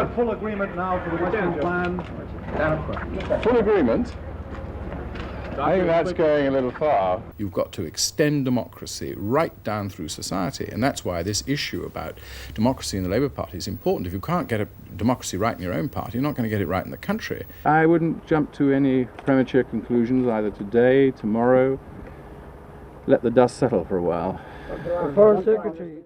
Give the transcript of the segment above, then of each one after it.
have full agreement now for the Western Plan? Full agreement? I think that's going a little far. You've got to extend democracy right down through society, and that's why this issue about democracy in the Labour Party is important. If you can't get a democracy right in your own party, you're not going to get it right in the country. I wouldn't jump to any premature conclusions either today, tomorrow. Let the dust settle for a while. Foreign Secretary.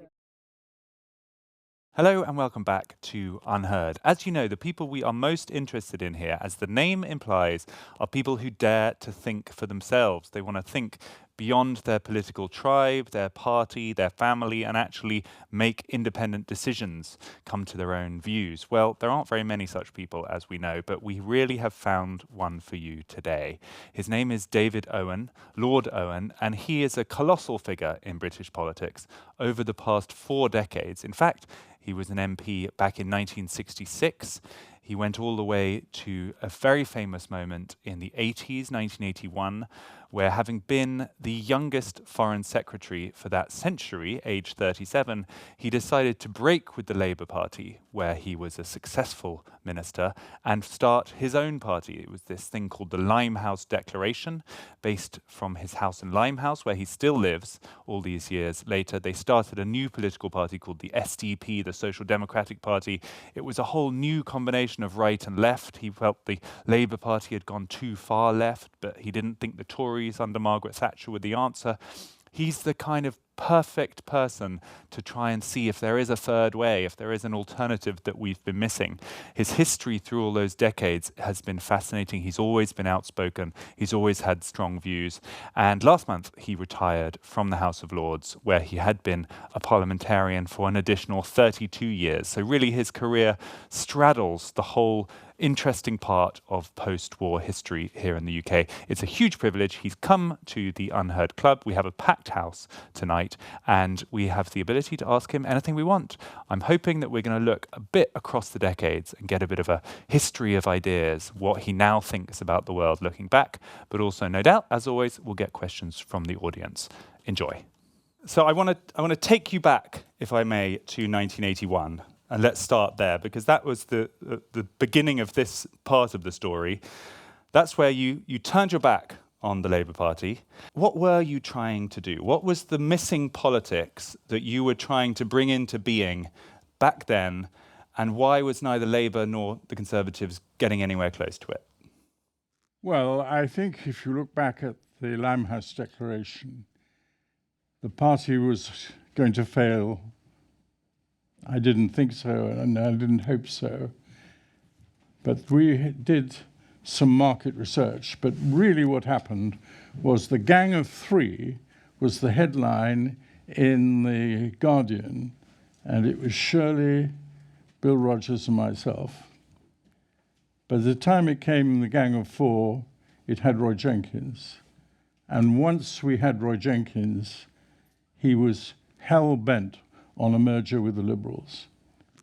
Hello and welcome back to UnHerd. As you know, the people we are most interested in here, as the name implies, are people who dare to think for themselves. They want to think beyond their political tribe, their party, their family, and actually make independent decisions, come to their own views. Well, there aren't very many such people, as we know, but we really have found one for you today. His name is David Owen, Lord Owen, and he is a colossal figure in British politics over the past 4 decades. In fact, he was an MP back in 1966. He went all the way to a very famous moment in the 80s, 1981, where having been the youngest foreign secretary for that century, age 37, he decided to break with the Labour Party, where he was a successful minister, and start his own party. It was this thing called the Limehouse Declaration, based from his house in Limehouse, where he still lives all these years later. They started a new political party called the SDP, the Social Democratic Party. It was a whole new combination of right and left. He felt the Labour Party had gone too far left, but he didn't think the Tories under Margaret Thatcher were the answer. He's the kind of perfect person to try and see if there is a third way, if there is an alternative that we've been missing. His history through all those decades has been fascinating. He's always been outspoken. He's always had strong views. And last month, he retired from the House of Lords, where he had been a parliamentarian for an additional 32 years. So really, his career straddles the whole interesting part of post-war history here in the UK. It's a huge privilege. He's come to the UnHerd Club. We have a packed house tonight, and we have the ability to ask him anything we want. I'm hoping that we're going to look a bit across the decades and get a bit of a history of ideas, what he now thinks about the world looking back, but also, no doubt, as always, we'll get questions from the audience. Enjoy. So I want to take you back, if I may, to 1981. And let's start there, because that was the beginning of this part of the story. That's where you turned your back on the Labour Party. What were you trying to do? What was the missing politics that you were trying to bring into being back then, and why was neither Labour nor the Conservatives getting anywhere close to it? Well, I think if you look back at the Limehouse Declaration, the party was going to fail. I didn't think so, and I didn't hope so. But we did some market research. But really what happened was the Gang of Three was the headline in The Guardian, and it was Shirley, Bill Rogers, and myself. By the time it came the Gang of Four, it had Roy Jenkins. And once we had Roy Jenkins, he was hell-bent on a merger with the Liberals.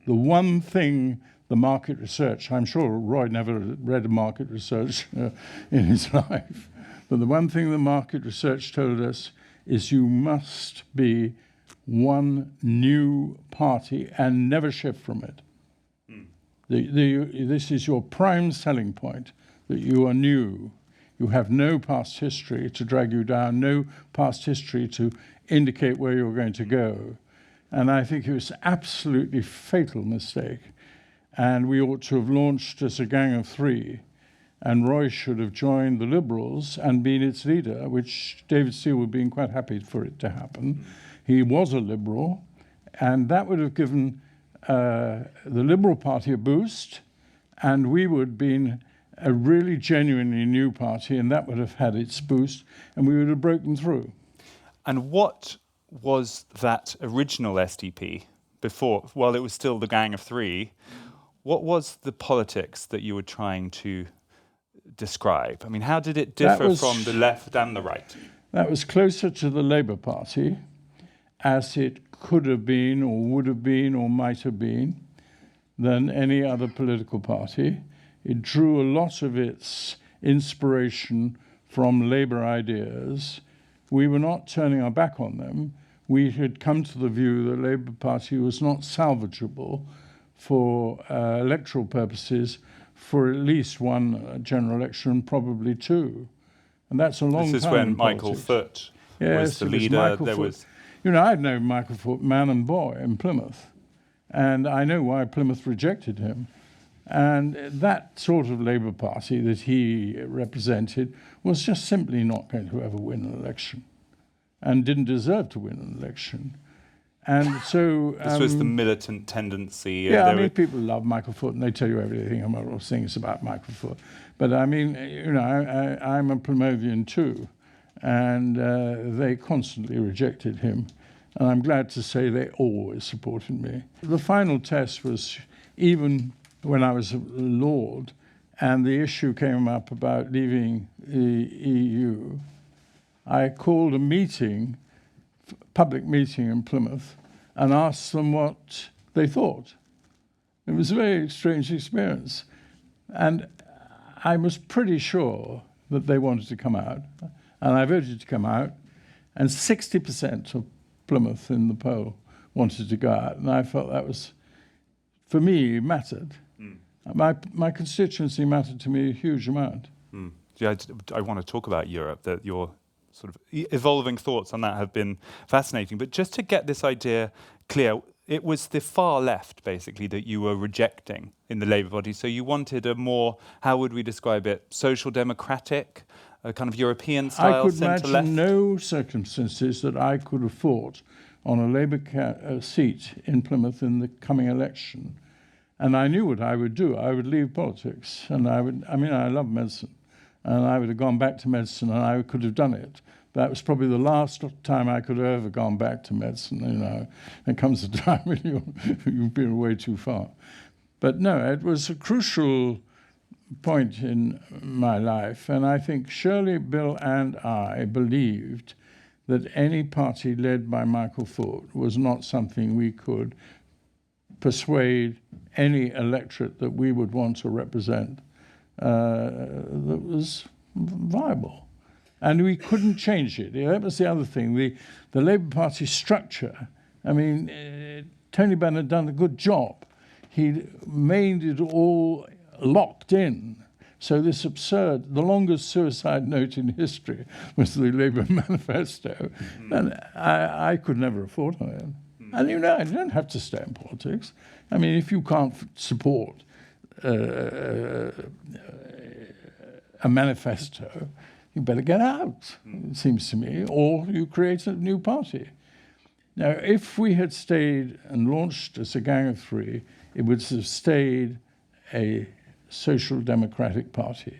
The one thing the market research, I'm sure Roy never read a market research in his life, but the one thing the market research told us is you must be one new party and never shift from it. This is your prime selling point, that you are new. You have no past history to drag you down, no past history to indicate where you're going to go. And I think it was an absolutely fatal mistake. And we ought to have launched as a Gang of Three. And Roy should have joined the Liberals and been its leader, which David Steele would have been quite happy for it to happen. He was a Liberal, and that would have given the Liberal Party a boost, and we would have been a really genuinely new party, and that would have had its boost, and we would have broken through. And what was that original SDP before, while it was still the Gang of Three? What was the politics that you were trying to describe? I mean, how did it differ from the left and the right? That was closer to the Labour Party, as it could have been or would have been or might have been, than any other political party. It drew a lot of its inspiration from Labour ideas. We were not turning our back on them. We had come to the view that the Labour Party was not salvageable for electoral purposes for at least one general election, and probably two. And that's a long time. This is when in Michael politics. Foot Yes, was the it was leader. Michael There Foot. was You know, I'd known Michael Foot man and boy in Plymouth, and I know why Plymouth rejected him. And that sort of Labour Party that he represented was just simply not going to ever win an election, and didn't deserve to win an election. And so this was the militant tendency. yeah, I there mean, were- people love Michael Foot, and they tell you everything about all things about Michael Foot. But I mean, you know, I'm a Plymouthian too, and they constantly rejected him. And I'm glad to say they always supported me. The final test was even when I was a Lord, and the issue came up about leaving the EU. I called a meeting, public meeting in Plymouth, and asked them what they thought. It was a very strange experience. And I was pretty sure that they wanted to come out. And I voted to come out. And 60% of Plymouth in the poll wanted to go out. And I felt that was, for me, mattered. My constituency mattered to me a huge amount. Yeah, I want to talk about Europe, that your sort of evolving thoughts on that have been fascinating. But just to get this idea clear, it was the far left, basically, that you were rejecting in the Labour Party. So you wanted a more, how would we describe it, social democratic, a kind of European style I could centre-left? imagine no circumstances that I could have fought on a Labour seat in Plymouth in the coming election. And I knew what I would do. I would leave politics, and I love medicine, and I would have gone back to medicine, and I could have done it. That was probably the last time I could have ever gone back to medicine. You know, there comes a time when you've been away too far. But no, it was a crucial point in my life, and I think Shirley, Bill, and I believed that any party led by Michael Foot was not something we could persuade any electorate that we would want to represent that was viable. And we couldn't change it. That was the other thing. The Labour Party structure, I mean, Tony Benn had done a good job. He made it all locked in. So this absurd, the longest suicide note in history was the Labour manifesto. And I could never have fought on it. And you know, I don't have to stay in politics. I mean, if you can't support a manifesto, you better get out, it seems to me, or you create a new party. Now, if we had stayed and launched as a Gang of Three, it would have stayed a social democratic party.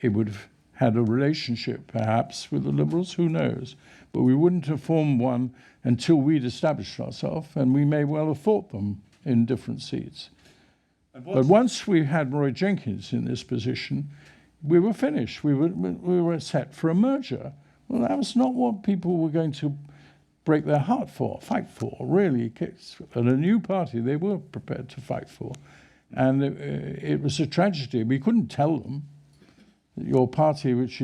It would have had a relationship, perhaps, with the Liberals, who knows? But we wouldn't have formed one until we'd established ourselves, and we may well have fought them in different seats. But once we had Roy Jenkins in this position, we were finished. We were set for a merger. Well, that was not what people were going to break their heart for, fight for, really. And a new party they were prepared to fight for. And it was a tragedy. We couldn't tell them that your party, which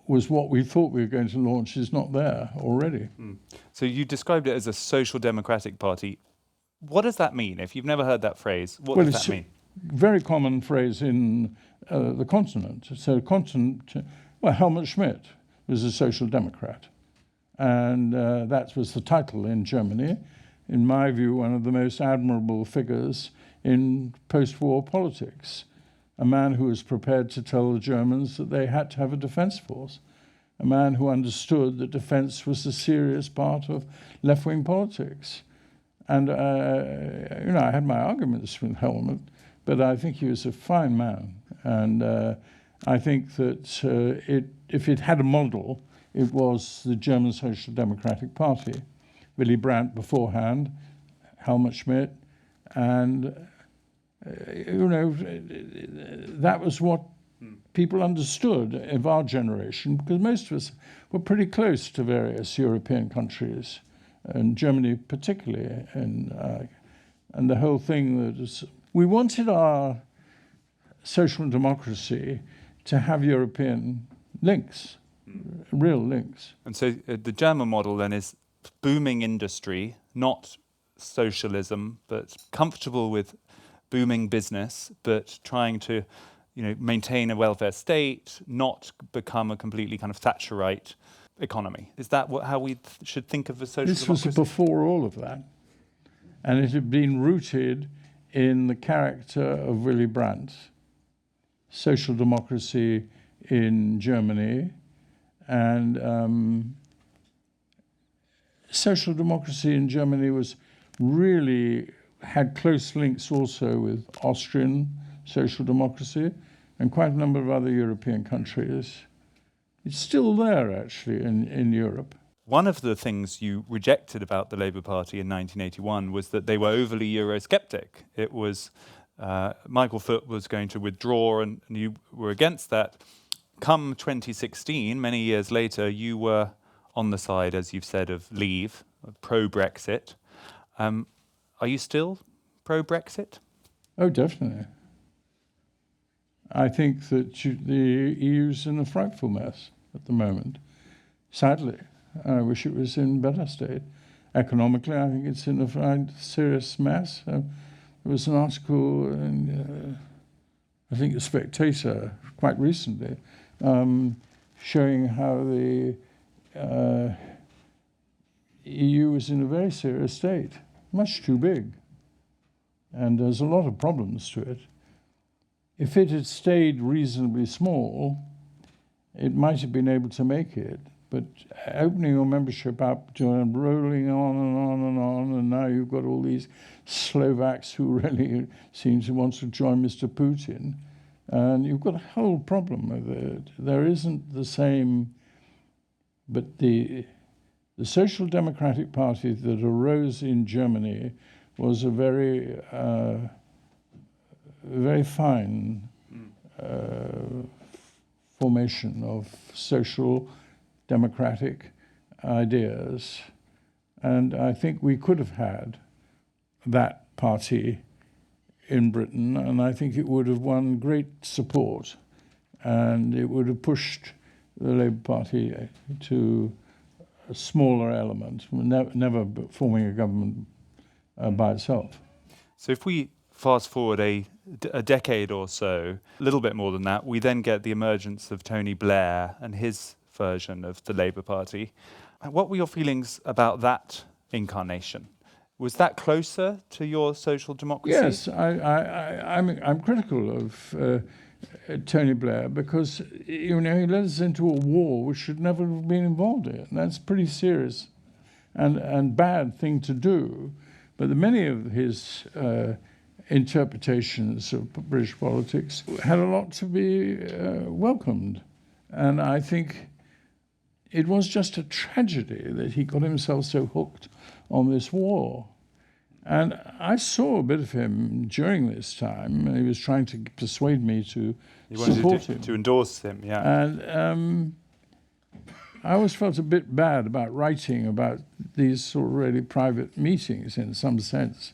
was what we thought we were going to launch, is not there already. So you described it as a social democratic party. What does that mean? If you've never heard that phrase, what does that mean? Very common phrase in the continent. So Helmut Schmidt was a social democrat. And that was the title in Germany. In my view, one of the most admirable figures in post-war politics. A man who was prepared to tell the Germans that they had to have a defense force. A man who understood that defense was a serious part of left-wing politics. And, I had my arguments with Helmut, but I think he was a fine man. And I think that if it had a model, it was the German Social Democratic Party. Willy Brandt beforehand, Helmut Schmidt, and that was what people understood of our generation, because most of us were pretty close to various European countries, and Germany particularly, and the whole thing we wanted our social democracy to have European links, real links. And so the German model then is booming industry, not socialism, but comfortable with booming business, but trying to, maintain a welfare state, not become a completely kind of Thatcherite economy. Is that how we should think of a social democracy? This was before all of that, and it had been rooted in the character of Willy Brandt, social democracy in Germany, and social democracy in Germany had close links also with Austrian social democracy and quite a number of other European countries. It's still there, actually, in Europe. One of the things you rejected about the Labour Party in 1981 was that they were overly Eurosceptic. It was Michael Foot was going to withdraw, and you were against that. Come 2016, many years later, you were on the side, as you've said, of Leave, pro-Brexit. Are you still pro-Brexit? Oh, definitely. I think that the EU's in a frightful mess at the moment. Sadly, I wish it was in better state. Economically, I think it's in a serious mess. There was an article in, I think, The Spectator, quite recently, showing how the EU is in a very serious state, much too big. And there's a lot of problems to it. If it had stayed reasonably small, it might have been able to make it. But opening your membership up to rolling on and on and on, and now you've got all these Slovaks who really seem to want to join Mr. Putin, and you've got a whole problem with it. There isn't the same, but the Social Democratic Party that arose in Germany was a very fine formation of social democratic ideas. And I think we could have had that party in Britain, and I think it would have won great support, and it would have pushed the Labour Party to a smaller element, never forming a government by itself. So if we fast forward a decade or so, a little bit more than that, we then get the emergence of Tony Blair and his version of the Labour Party. What were your feelings about that incarnation? Was that closer to your social democracy? Yes, I'm critical of Tony Blair because he led us into a war which should never have been involved in. That's a pretty serious and bad thing to do. But many of his interpretations of British politics had a lot to be welcomed. And I think it was just a tragedy that he got himself so hooked on this war. And I saw a bit of him during this time. He was trying to persuade me to support him. To endorse him, yeah. And I always felt a bit bad about writing about these sort of really private meetings in some sense.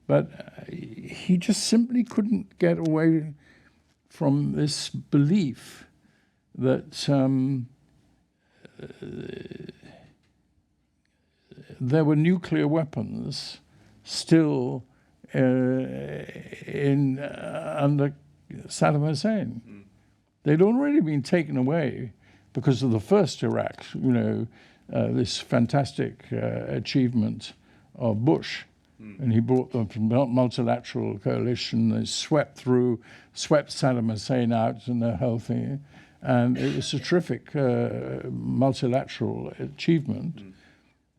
But he just simply couldn't get away from this belief that there were nuclear weapons still under Saddam Hussein. They'd already been taken away because of the first Iraq, this fantastic achievement of Bush. And he brought them from multilateral coalition. They swept Saddam Hussein out and the whole thing. And it was a terrific multilateral achievement.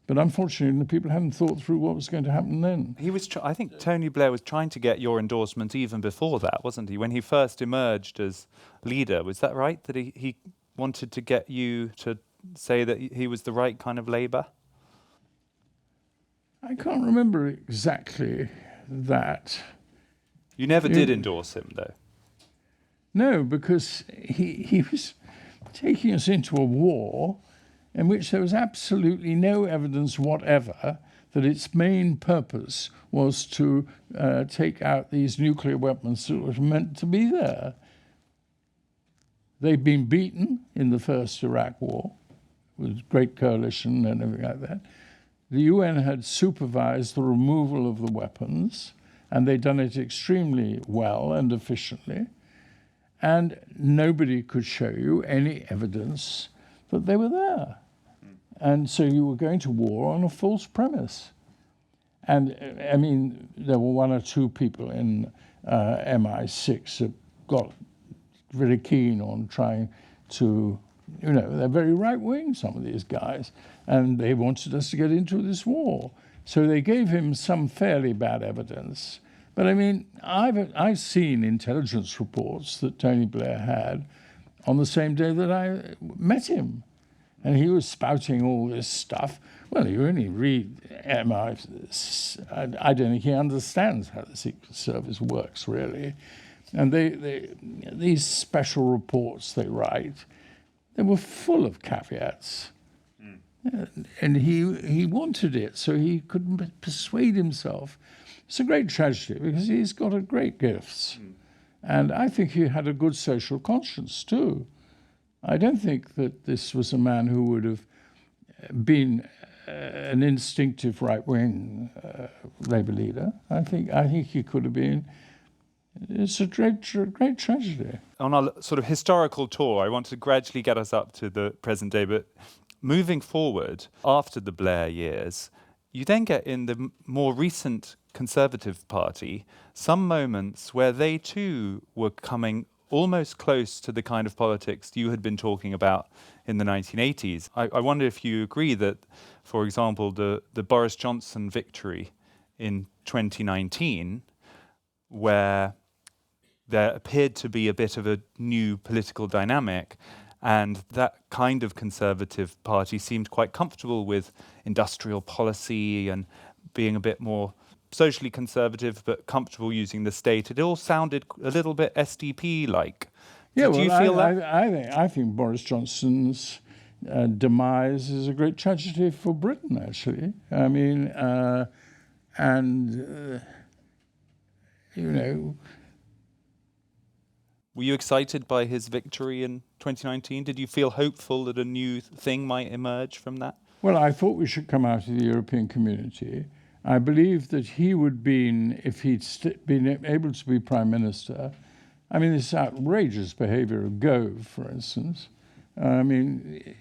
But unfortunately, the people hadn't thought through what was going to happen then. He was. I think Tony Blair was trying to get your endorsement even before that, wasn't he? When he first emerged as leader, was that right? That he wanted to get you to say that he was the right kind of Labour? I can't remember exactly that. You never did endorse him, though. No, because he was taking us into a war in which there was absolutely no evidence whatever that its main purpose was to take out these nuclear weapons that were meant to be there. They'd been beaten in the first Iraq war with great coalition and everything like that. the UN had supervised the removal of the weapons, and they'd done it extremely well and efficiently, and nobody could show you any evidence that they were there. And so you were going to war on a false premise. And I mean, there were one or two people in MI6 that got really keen on trying to, they're very right-wing, some of these guys, and they wanted us to get into this war. So they gave him some fairly bad evidence. But I mean, I've seen intelligence reports that Tony Blair had on the same day that I met him. And he was spouting all this stuff. Well, you only read MI6. I don't think he understands how the Secret Service works, really. And these special reports they write, they were full of caveats. And he wanted it, so he couldn't persuade himself. It's a great tragedy because he's got a great gifts. And I think he had a good social conscience, too. I don't think that this was a man who would have been an instinctive right-wing Labour leader. I think he could have been. It's a great tragedy. On our sort of historical tour, I want to gradually get us up to the present day, but moving forward after the Blair years, you then get in the more recent Conservative Party some moments where they too were coming almost close to the kind of politics you had been talking about in the 1980s. I wonder if you agree that, for example, the Boris Johnson victory in 2019, where there appeared to be a bit of a new political dynamic, and that kind of Conservative Party seemed quite comfortable with industrial policy and being a bit more socially conservative, but comfortable using the state. It all sounded a little bit SDP-like. Yeah, Do you feel that? I think Boris Johnson's demise is a great tragedy for Britain, actually. I mean, Were you excited by his victory in 2019? Did you feel hopeful that a new thing might emerge from that? Well, I thought we should come out of the European community. I believe that he would been, if he'd been able to be Prime Minister, I mean, this outrageous behavior of Gove, for instance, and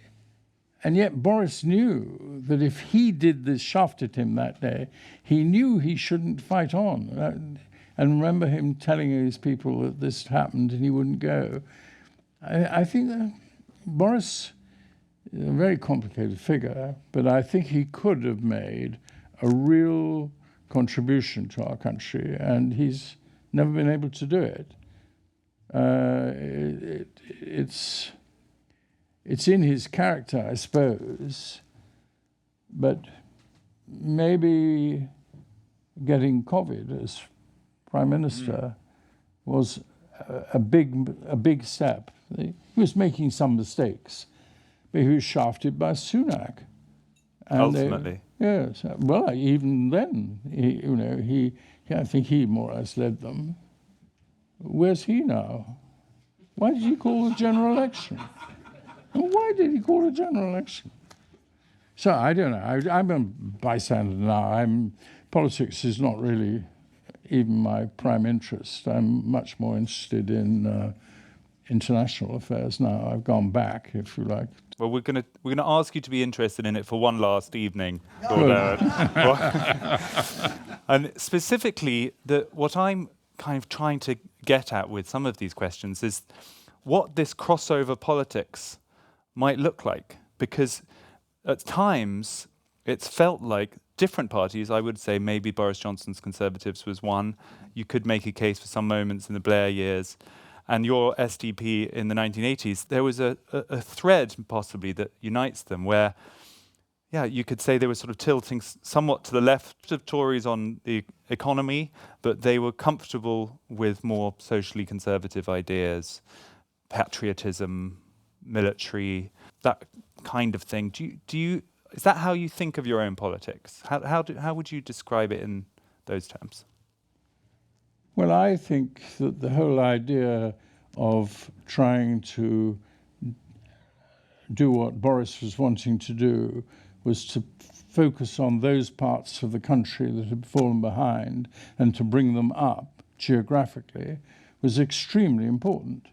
yet Boris knew that if he did this, shafted him that day, he knew he shouldn't fight on. And remember him telling his people that this happened and he wouldn't go. I think that Boris is a very complicated figure, but I think he could have made a real contribution to our country, and he's never been able to do it. It's in his character, I suppose, but maybe getting COVID as Prime Minister was a big step. He was making some mistakes, but he was shafted by Sunak. And Ultimately. Yes. Well, even then, I think he more or less led them. Where's he now? Why did he call a general election? Why did he call a general election? So I don't know. I'm a bystander now. Politics is not really even my prime interest. I'm much more interested in international affairs now. I've gone back, if you like. Well, we're gonna ask you to be interested in it for one last evening, Lord Howard. And specifically, what I'm kind of trying to get at with some of these questions is what this crossover politics might look like, because at times it's felt like different parties, I would say maybe Boris Johnson's Conservatives was one. You could make a case for some moments in the Blair years. And your SDP in the 1980s, there was a thread possibly that unites them where, you could say they were sort of tilting somewhat to the left of Tories on the economy, but they were comfortable with more socially conservative ideas, patriotism, military, that kind of thing. Is that how you think of your own politics? How would you describe it in those terms? Well, I think that the whole idea of trying to do what Boris was wanting to do was to focus on those parts of the country that had fallen behind and to bring them up geographically was extremely important,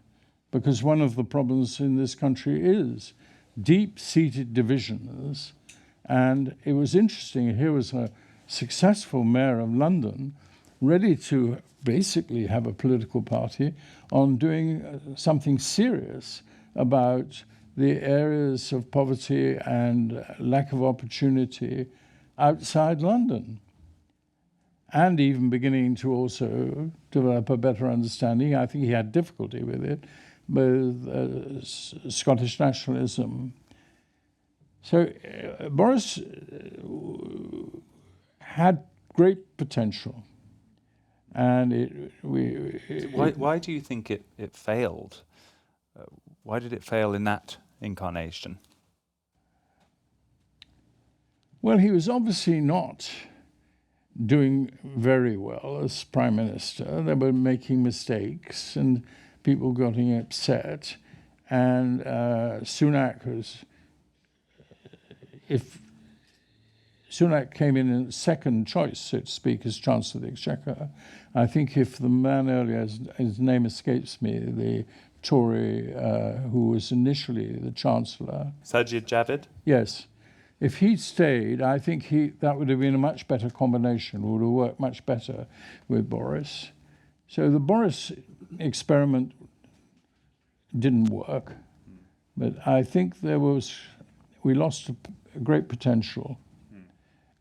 because one of the problems in this country is deep-seated divisions. And it was interesting, here was a successful mayor of London ready to basically have a political party on doing something serious about the areas of poverty and lack of opportunity outside London, and even beginning to also develop a better understanding. I think he had difficulty with it, with Scottish nationalism. So Boris had great potential, and why do you think it failed? Why did it fail in that incarnation? Well, he was obviously not doing very well as Prime Minister. They were making mistakes and people getting upset. And Sunak was, if Sunak came in second choice, so to speak, as Chancellor of the Exchequer, I think if the man earlier, his name escapes me, the Tory who was initially the Chancellor. Sajid Javid? Yes. If he'd stayed, I think that would have been a much better combination, would have worked much better with Boris. So the Boris experiment didn't work, but I think we lost a great potential.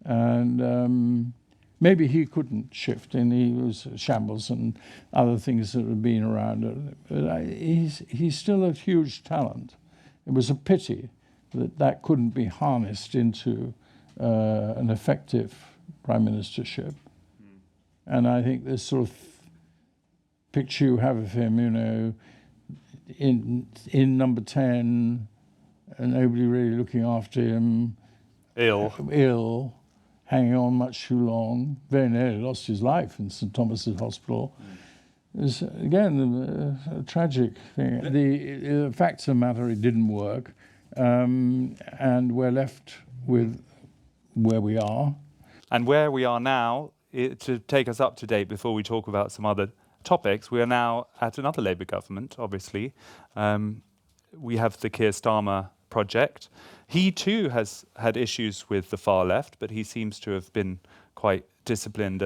And maybe he couldn't shift, and he was shambles and other things that had been around. But he's still a huge talent. It was a pity that couldn't be harnessed into an effective prime ministership. And I think this sort of picture you have of him, you know, in number 10, and nobody really looking after him. Ill, hanging on much too long, very nearly lost his life in St Thomas's Hospital. It's, again, a tragic thing. The facts of the matter, it didn't work. And we're left with where we are. And where we are now, to take us up to date before we talk about some other topics, we are now at another Labour government, obviously. We have the Keir Starmer project. He too has had issues with the far left, but he seems to have been quite disciplined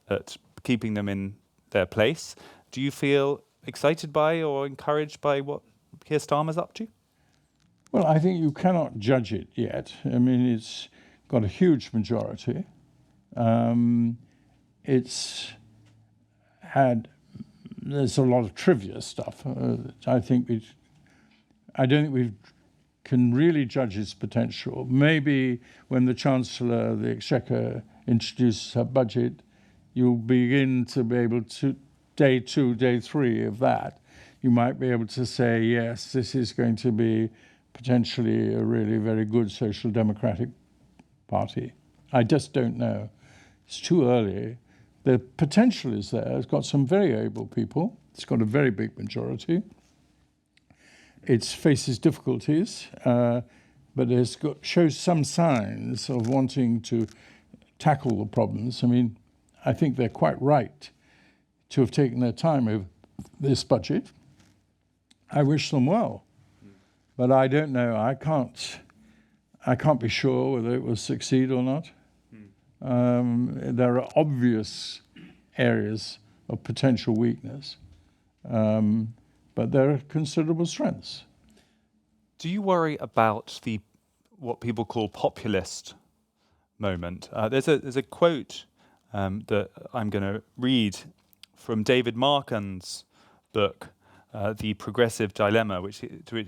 at keeping them in their place. Do you feel excited by or encouraged by what Keir Starmer's up to? Well, I think you cannot judge it yet. I mean, it's got a huge majority. There's a lot of trivia stuff. I don't think we can really judge its potential. Maybe when the Chancellor of the Exchequer introduces her budget, you'll begin to be able to, day 2, day 3 of that, you might be able to say, yes, this is going to be potentially a really very good social democratic party. I just don't know. It's too early. The potential is there. It's got some very able people. It's got a very big majority. It faces difficulties, but it shows some signs of wanting to tackle the problems. I mean, I think they're quite right to have taken their time over this budget. I wish them well. But I don't know. I can't be sure whether it will succeed or not. There are obvious areas of potential weakness, but there are considerable strengths. Do you worry about what people call populist moment? There's a quote that I'm going to read from David Markham's book, The Progressive Dilemma, which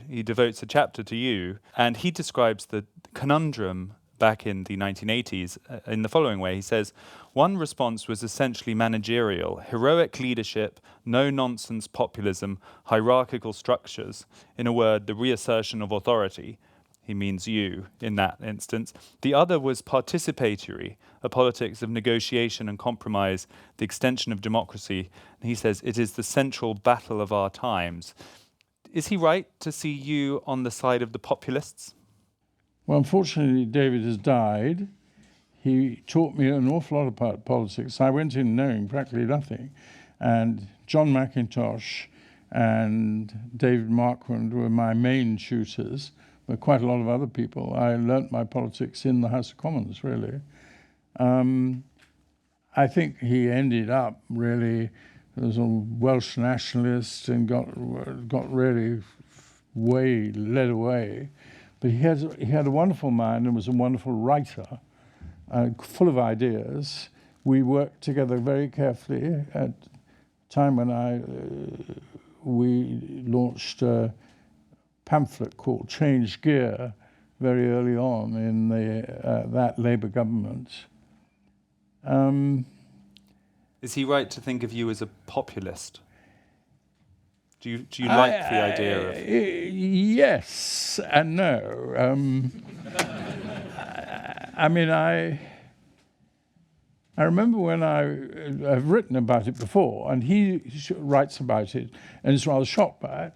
he devotes a chapter to you, and he describes the conundrum back in the 1980s in the following way. He says, one response was essentially managerial, heroic leadership, no-nonsense populism, hierarchical structures, in a word, the reassertion of authority. He means you in that instance. The other was participatory, a politics of negotiation and compromise, the extension of democracy. And he says, it is the central battle of our times. Is he right to see you on the side of the populists? Well, unfortunately, David has died. He taught me an awful lot about politics. I went in knowing practically nothing. And John McIntosh and David Marquand were my main tutors, but quite a lot of other people. I learnt my politics in the House of Commons, really. I think he ended up really as a Welsh nationalist and got really led away. But he had a wonderful mind and was a wonderful writer, full of ideas. We worked together very carefully at a time when we launched a pamphlet called Change Gear very early on in that Labour government. Is he right to think of you as a populist? Do you like the idea of... Yes and no. I mean, I remember when I've written about it before, and he writes about it, and is rather shocked by it,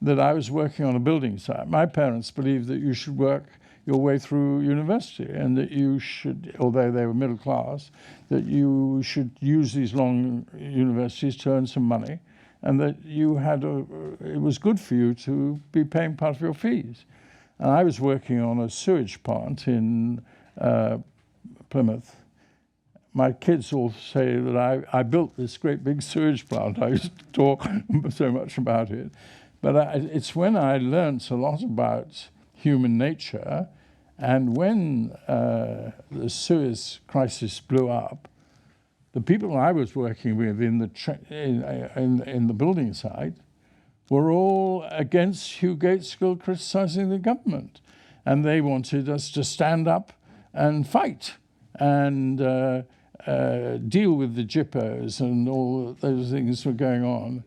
that I was working on a building site. My parents believed that you should work your way through university, and that you should, although they were middle class, that you should use these long universities to earn some money, and that it was good for you to be paying part of your fees. And I was working on a sewage plant in Plymouth. My kids all say that I built this great big sewage plant. I used to talk so much about it. But it's when I learnt a lot about human nature, and when the Suez crisis blew up, the people I was working with in the building site were all against Hugh Gaitskell criticising the government. And they wanted us to stand up and fight and deal with the jippos, and all those things were going on.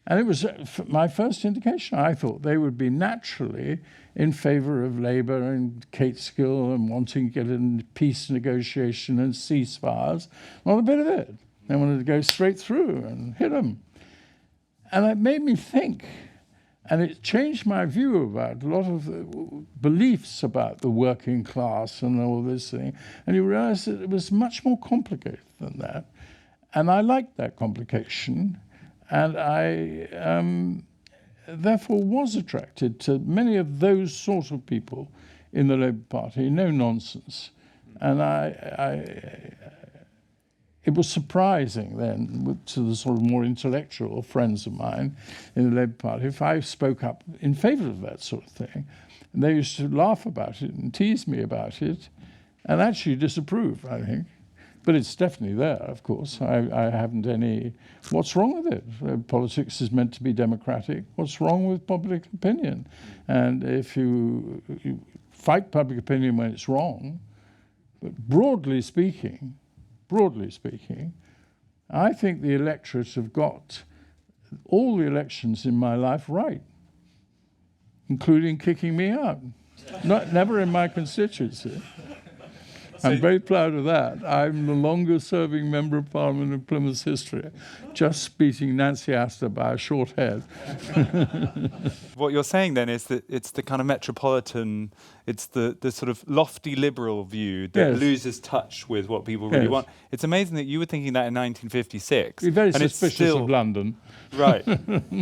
And it was my first indication. I thought they would be naturally in favour of Labour and Gaitskell and wanting to get in peace negotiation and ceasefires. Not a bit of it. They wanted to go straight through and hit them. And it made me think, and it changed my view about a lot of beliefs about the working class and all this thing. And you realise that it was much more complicated than that. And I liked that complication. And I therefore was attracted to many of those sort of people in the Labour Party, no nonsense. And it was surprising then to the sort of more intellectual friends of mine in the Labour Party if I spoke up in favour of that sort of thing. And they used to laugh about it and tease me about it and actually disapprove, I think. But it's definitely there, of course. I haven't any... What's wrong with it? Politics is meant to be democratic. What's wrong with public opinion? And if you fight public opinion when it's wrong, but broadly speaking, I think the electorate have got all the elections in my life right, including kicking me out. Never in my constituency. I'm very proud of that. I'm the longest serving member of Parliament in Plymouth's history, just beating Nancy Astor by a short head. What you're saying then is that it's the kind of metropolitan, it's the sort of lofty liberal view that loses touch with what people really want. It's amazing that you were thinking that in 1956. You're very suspicious of London. Right.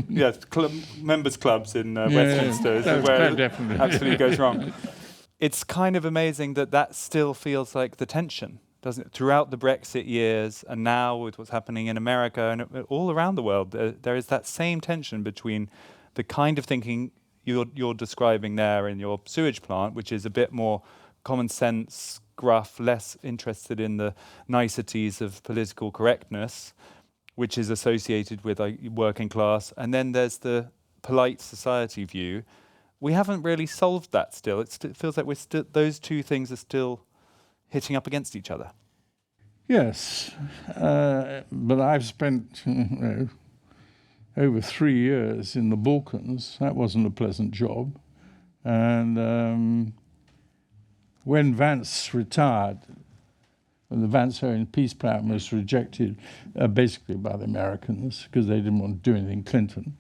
Yes, members' clubs in Westminster is where it absolutely goes wrong. It's kind of amazing that still feels like the tension, doesn't it? Throughout the Brexit years and now with what's happening in America and all around the world, there is that same tension between the kind of thinking you're describing there in your sewage plant, which is a bit more common sense, gruff, less interested in the niceties of political correctness, which is associated with working class. And then there's the polite society view. We haven't really solved that still. It feels like those two things are still hitting up against each other. Yes, but I've spent over 3 years in the Balkans. That wasn't a pleasant job. And when Vance retired, when the Vance-Owen Peace Plan was rejected basically by the Americans because they didn't want to do anything Clinton,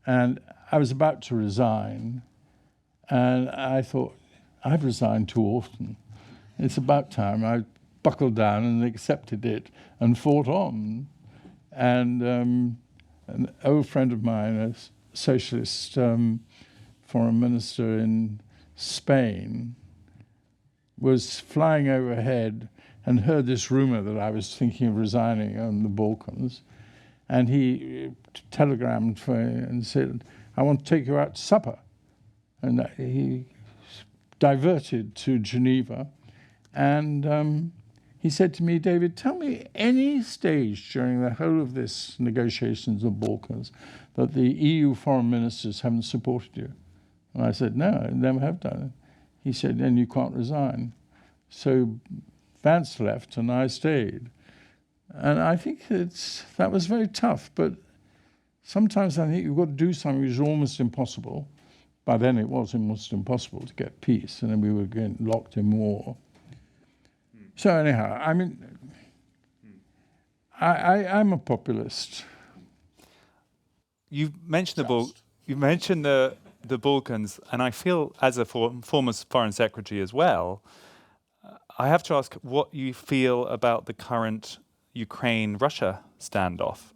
and I was about to resign, and I thought, I've resigned too often. It's about time I buckled down and accepted it and fought on. And an old friend of mine, a socialist foreign minister in Spain, was flying overhead and heard this rumor that I was thinking of resigning on the Balkans. And he telegrammed for me and said, I want to take you out to supper. And he diverted to Geneva. And he said to me, David, tell me any stage during the whole of this negotiations of Balkans that the EU foreign ministers haven't supported you. And I said, no, I never have done it. He said, then you can't resign. So Vance left and I stayed. And I think that was very tough, but sometimes I think you've got to do something which is almost impossible. By then it was almost impossible to get peace, and then we were getting locked in war. So anyhow, I mean, I'm a populist. You mentioned the Balkans, and I feel, as a former foreign secretary as well, I have to ask what you feel about the current Ukraine-Russia standoff,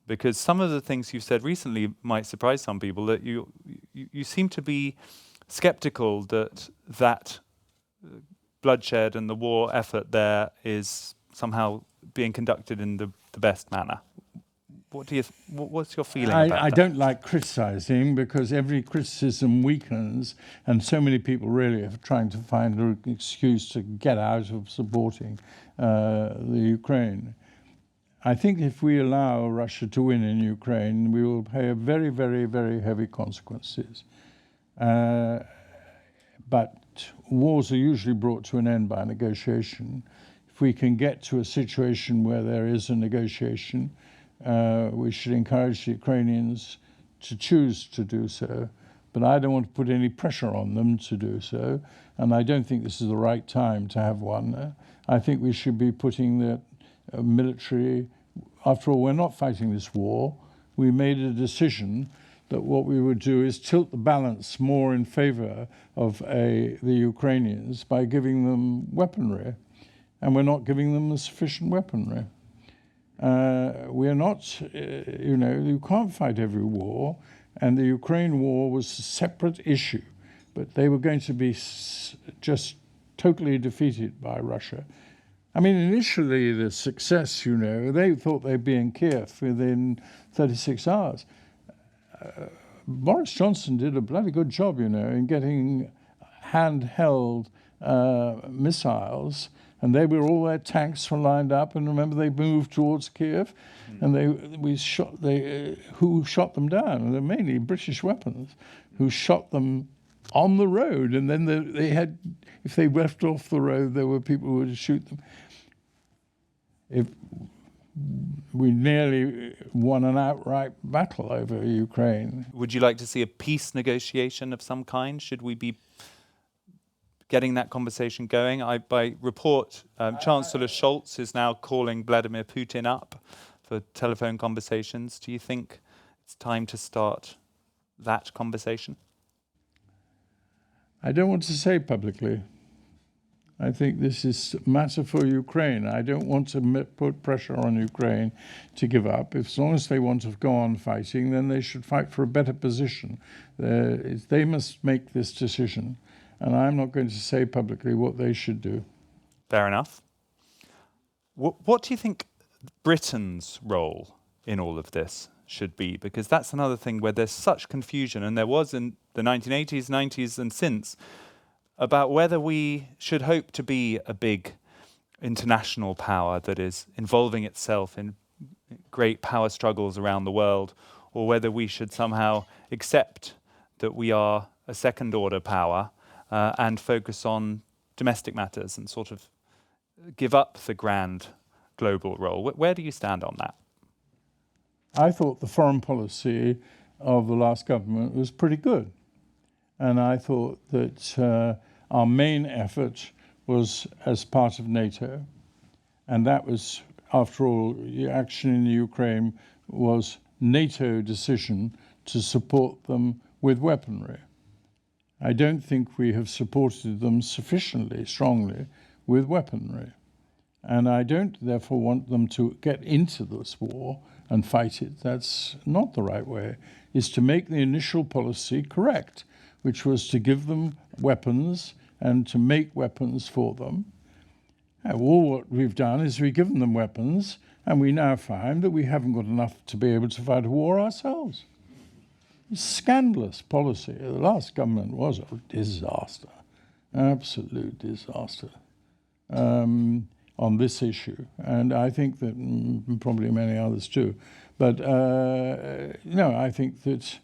because some of the things you've said recently might surprise some people. That you seem to be skeptical that bloodshed and the war effort there is somehow being conducted in the best manner. What's your feeling about that? I don't like criticizing, because every criticism weakens, and so many people really are trying to find an excuse to get out of supporting the Ukraine. I think if we allow Russia to win in Ukraine, we will pay very, very, very heavy consequences. But wars are usually brought to an end by negotiation. If we can get to a situation where there is a negotiation, we should encourage the Ukrainians to choose to do so. But I don't want to put any pressure on them to do so, and I don't think this is the right time to have one. I think we should be putting the military. After all, we're not fighting this war. We made a decision that what we would do is tilt the balance more in favor of the Ukrainians by giving them weaponry, and we're not giving them the sufficient weaponry. We're not, you can't fight every war, and the Ukraine war was a separate issue, but they were going to be just totally defeated by Russia. I mean, initially the success, they thought they'd be in Kiev within 36 hours. Boris Johnson did a bloody good job, in getting handheld missiles, and all their tanks were lined up. And remember, they moved towards Kiev, and who shot them down? They're mainly British weapons, who shot them on the road, and then they had, if they left off the road, there were people who would shoot them. We nearly won an outright battle over Ukraine. Would you like to see a peace negotiation of some kind? Should we be getting that conversation going? By report, Chancellor Scholz is now calling Vladimir Putin up for telephone conversations. Do you think it's time to start that conversation? I don't want to say publicly. I think this is a matter for Ukraine. I don't want to put pressure on Ukraine to give up. As long as they want to go on fighting, then they should fight for a better position. They must make this decision, and I'm not going to say publicly what they should do. Fair enough. What do you think Britain's role in all of this should be? Because that's another thing where there's such confusion, and there was in the 1980s, 90s, and since, about whether we should hope to be a big international power that is involving itself in great power struggles around the world, or whether we should somehow accept that we are a second-order power and focus on domestic matters and sort of give up the grand global role. Where do you stand on that? I thought the foreign policy of the last government was pretty good. And I thought that our main effort was as part of NATO. And that was, after all, the action in the Ukraine was NATO decision to support them with weaponry. I don't think we have supported them sufficiently strongly with weaponry. And I don't therefore want them to get into this war and fight it. That's not the right way. Is to make the initial policy correct, which was to give them weapons and to make weapons for them. And all what we've done is we've given them weapons, and we now find that we haven't got enough to be able to fight a war ourselves. Scandalous policy. The last government was a disaster, absolute disaster on this issue, and I think that probably many others too. But no, I think that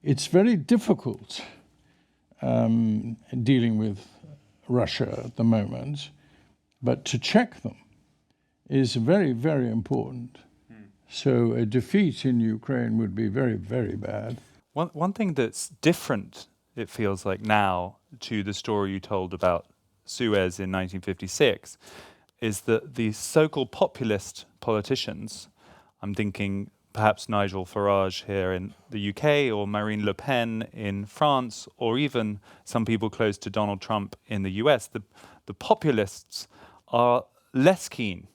it's very difficult dealing with Russia at the moment, but to check them is very, very important. So a defeat in Ukraine would be very, very bad. One thing that's different, it feels like now, to the story you told about Suez in 1956, is that the so-called populist politicians, I'm thinking perhaps Nigel Farage here in the UK, or Marine Le Pen in France, or even some people close to Donald Trump in the US, the populists are less keen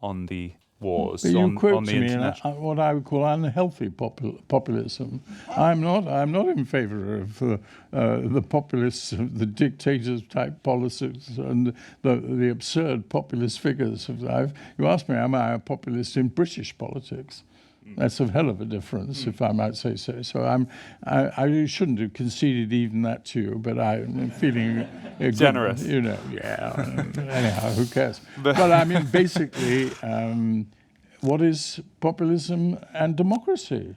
on the wars, but you on quote the to me international. what I would call unhealthy populism. I'm not in favour of the populists, the dictators type politics, and the absurd populist figures. You ask me, am I a populist in British politics? That's a hell of a difference, if I might say so. So I shouldn't have conceded even that to you, but I'm feeling generous. Good, anyhow, who cares? But I mean, basically, what is populism and democracy?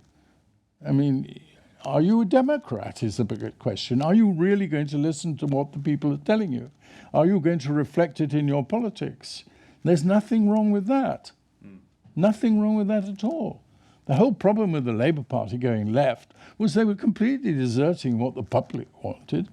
I mean, are you a Democrat is the bigger question. Are you really going to listen to what the people are telling you? Are you going to reflect it in your politics? There's nothing wrong with that. Nothing wrong with that at all. The whole problem with the Labour Party going left was they were completely deserting what the public wanted.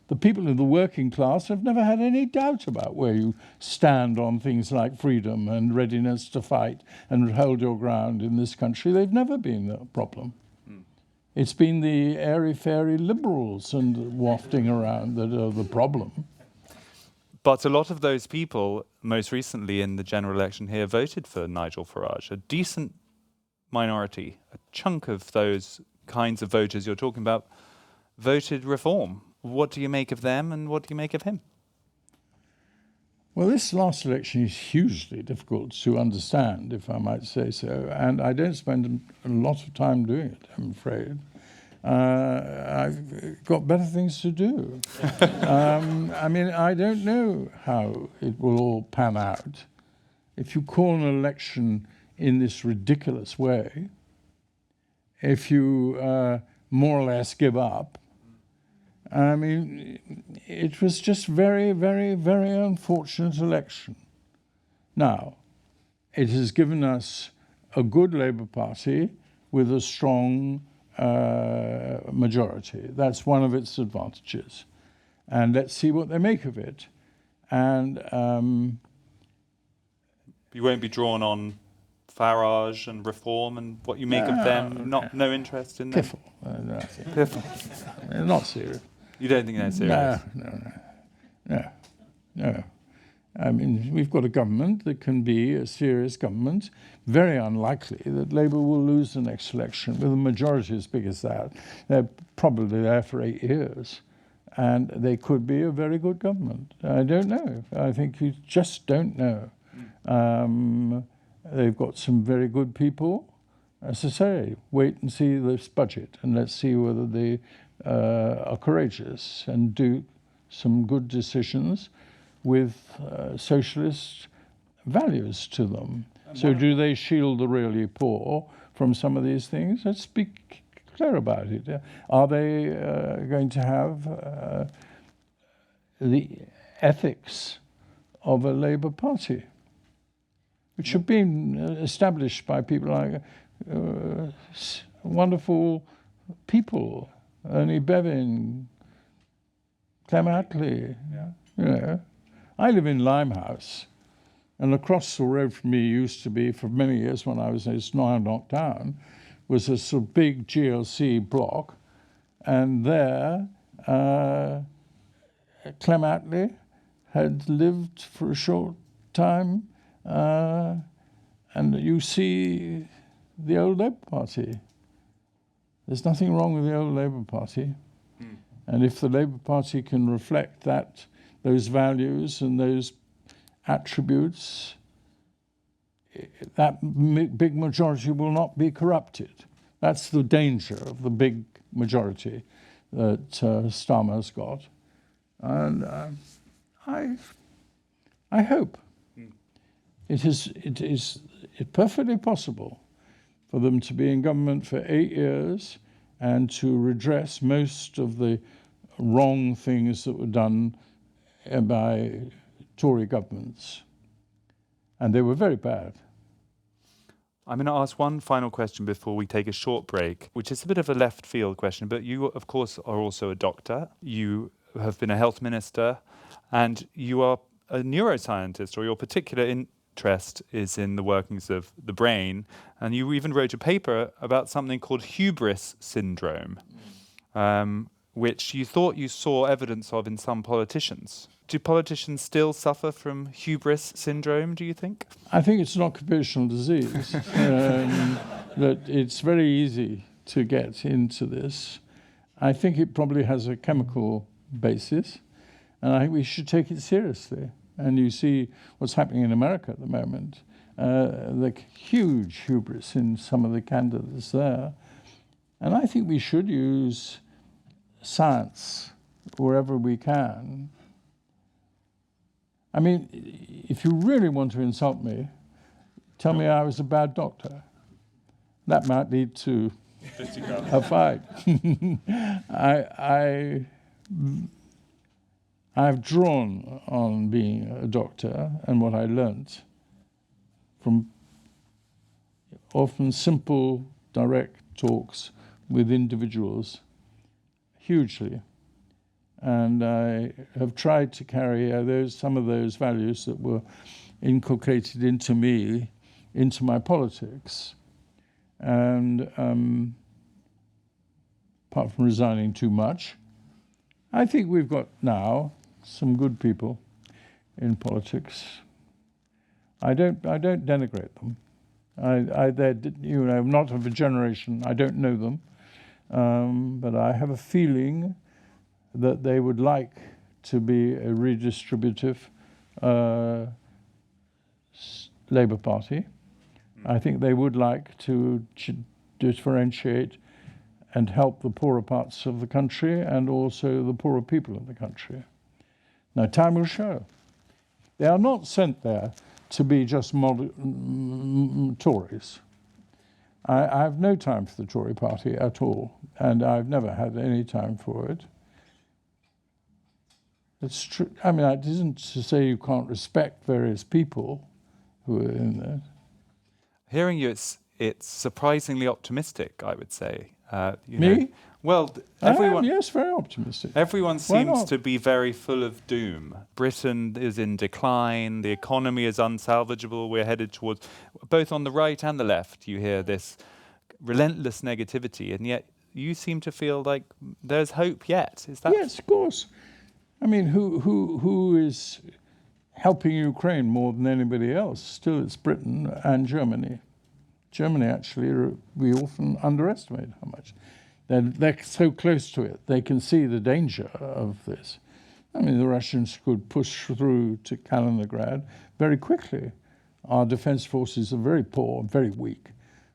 The people in the working class have never had any doubt about where you stand on things like freedom and readiness to fight and hold your ground in this country. They've never been a problem. It's been the airy-fairy liberals and wafting around that are the problem. But a lot of those people, most recently in the general election here, voted for Nigel Farage, a decent minority, a chunk of those kinds of voters you're talking about, voted reform. What do you make of them, and what do you make of him? Well, this last election is hugely difficult to understand, if I might say so, and I don't spend a lot of time doing it, I'm afraid. I've got better things to do. I mean, I don't know how it will all pan out. If you call an election in this ridiculous way, if you more or less give up, I mean, it was just very, very, very unfortunate election. Now, it has given us a good Labour Party with a strong majority. That's one of its advantages. And let's see what they make of it. And you won't be drawn on Farage and reform and what you make of them? No interest in them? Piffle. Piffle. Not serious. You don't think they're serious? No. I mean, we've got a government that can be a serious government. Very unlikely that Labour will lose the next election with a majority as big as that. They're probably there for 8 years, and they could be a very good government. I don't know. I think you just don't know. They've got some very good people. As I say, wait and see this budget, and let's see whether they are courageous and do some good decisions with socialist values to them. So do they shield the really poor from some of these things? Let's be clear about it. Are they going to have the ethics of a Labour Party, which have been established by people like wonderful people, Ernie Bevin, Clem Attlee, you know. I live in Limehouse, and across the road from me used to be, for many years when I was it's now knocked down, was a sort of big GLC block, and there Clem Attlee had lived for a short time, and you see the old Labour Party. There's nothing wrong with the old Labour Party. And if the Labour Party can reflect those values and those attributes, that big majority will not be corrupted. That's the danger of the big majority that Starmer's got. And I hope it is perfectly possible for them to be in government for 8 years and to redress most of the wrong things that were done by Tory governments. And they were very bad. I'm going to ask one final question before we take a short break, which is a bit of a left field question, but you, of course, are also a doctor. You have been a health minister, and you are a neuroscientist, or your particular interest is in the workings of the brain, and you even wrote a paper about something called hubris syndrome, which you thought you saw evidence of in some politicians. Do politicians still suffer from hubris syndrome, do you think? I think it's an occupational disease, that it's very easy to get into this. I think it probably has a chemical basis, and I think we should take it seriously. And you see what's happening in America at the moment, the huge hubris in some of the candidates there. And I think we should use science wherever we can. I mean, if you really want to insult me, tell me I was a bad doctor. That might lead to a fight. I've drawn on being a doctor and what I learnt from often simple, direct talks with individuals hugely. And I have tried to carry some of those values that were inculcated into me, into my politics. And apart from resigning too much, I think we've got now some good people in politics. I don't denigrate them. I'm not of a generation. I don't know them, but I have a feeling that they would like to be a redistributive Labour Party. I think they would like to differentiate and help the poorer parts of the country and also the poorer people of the country. Now, time will show. They are not sent there to be just Tories. I have no time for the Tory party at all, and I've never had any time for it. It's true. I mean, it isn't to say you can't respect various people who are in there. Hearing you, it's surprisingly optimistic, I would say. Me? Well, everyone. Yes, very optimistic. Everyone seems to be very full of doom. Britain is in decline. The economy is unsalvageable. We're headed towards, both on the right and the left, you hear this relentless negativity, and yet you seem to feel like there's hope yet. Is that? Yes, of course. I mean, who is helping Ukraine more than anybody else? Still, it's Britain and Germany. Germany, actually, we often underestimate how much. They're so close to it. They can see the danger of this. I mean, the Russians could push through to Kaliningrad very quickly. Our defense forces are very poor, very weak.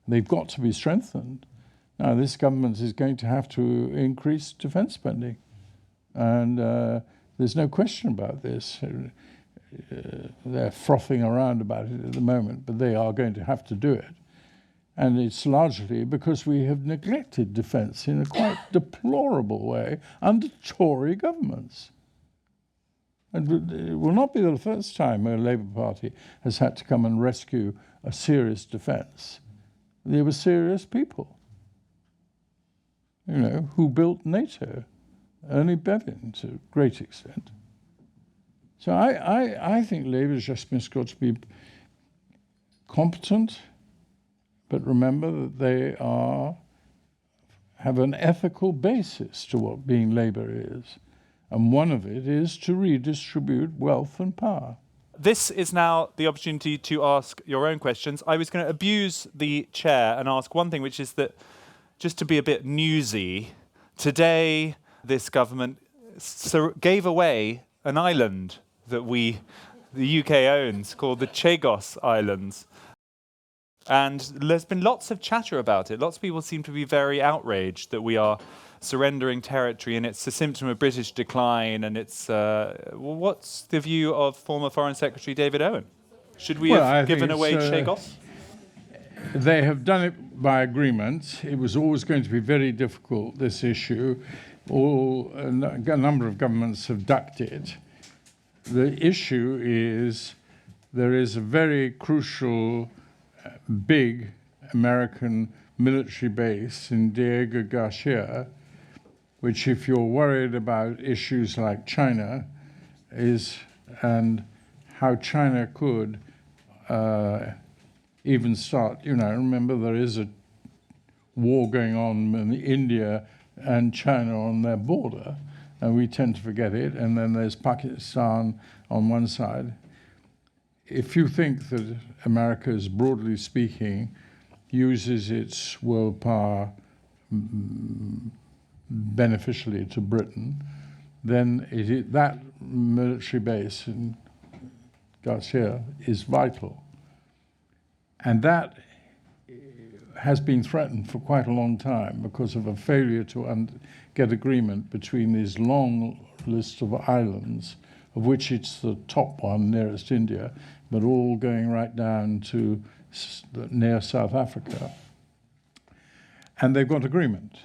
They've got to be strengthened. Now, this government is going to have to increase defense spending. And there's no question about this. They're frothing around about it at the moment, but they are going to have to do it. And it's largely because we have neglected defence in a quite deplorable way under Tory governments. And it will not be the first time a Labour Party has had to come and rescue a serious defence. They were serious people, who built NATO, Ernie Bevin to a great extent. So I think Labour's just got to be competent, but remember that they are have an ethical basis to what being Labour is. And one of it is to redistribute wealth and power. This is now the opportunity to ask your own questions. I was going to abuse the chair and ask one thing, which is that, just to be a bit newsy, today this government gave away an island that the UK owns, called the Chagos Islands. And there's been lots of chatter about it. Lots of people seem to be very outraged that we are surrendering territory, and it's a symptom of British decline. And it's what's the view of former Foreign Secretary David Owen? Should we have given away Chagos? They have done it by agreement. It was always going to be very difficult, this issue. A number of governments have ducked it. The issue is there is a very crucial, big American military base in Diego Garcia, which, if you're worried about issues like China, and how China could even start, remember there is a war going on in India and China on their border, and we tend to forget it, and then there's Pakistan on one side. If you think that America is, broadly speaking, uses its world power beneficially to Britain, then that military base in Garcia is vital. And that has been threatened for quite a long time because of a failure to get agreement between these long list of islands, of which it's the top one nearest India, but all going right down to near South Africa. And they've got agreement.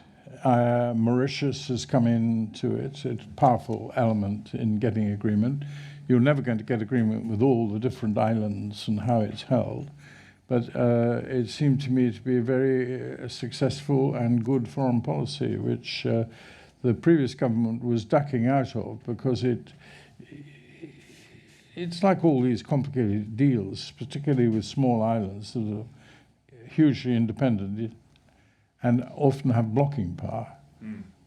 Mauritius has come into it. It's a powerful element in getting agreement. You're never going to get agreement with all the different islands and how it's held. But it seemed to me to be a very successful and good foreign policy, which the previous government was ducking out of because it's like all these complicated deals, particularly with small islands that are hugely independent and often have blocking power.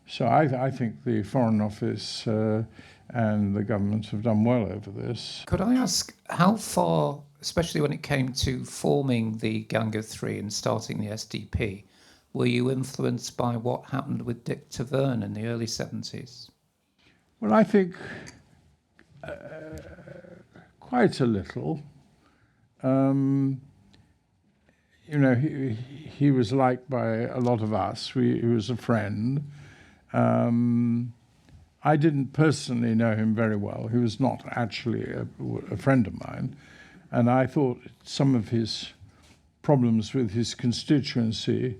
So I think the Foreign Office and the government have done well over this. Could I ask how far, especially when it came to forming the Gang of Three and starting the SDP, were you influenced by what happened with Dick Taverne in the early 70s? Well, I think quite a little. He was liked by a lot of us. He was a friend. I didn't personally know him very well. He was not actually a friend of mine. And I thought some of his problems with his constituency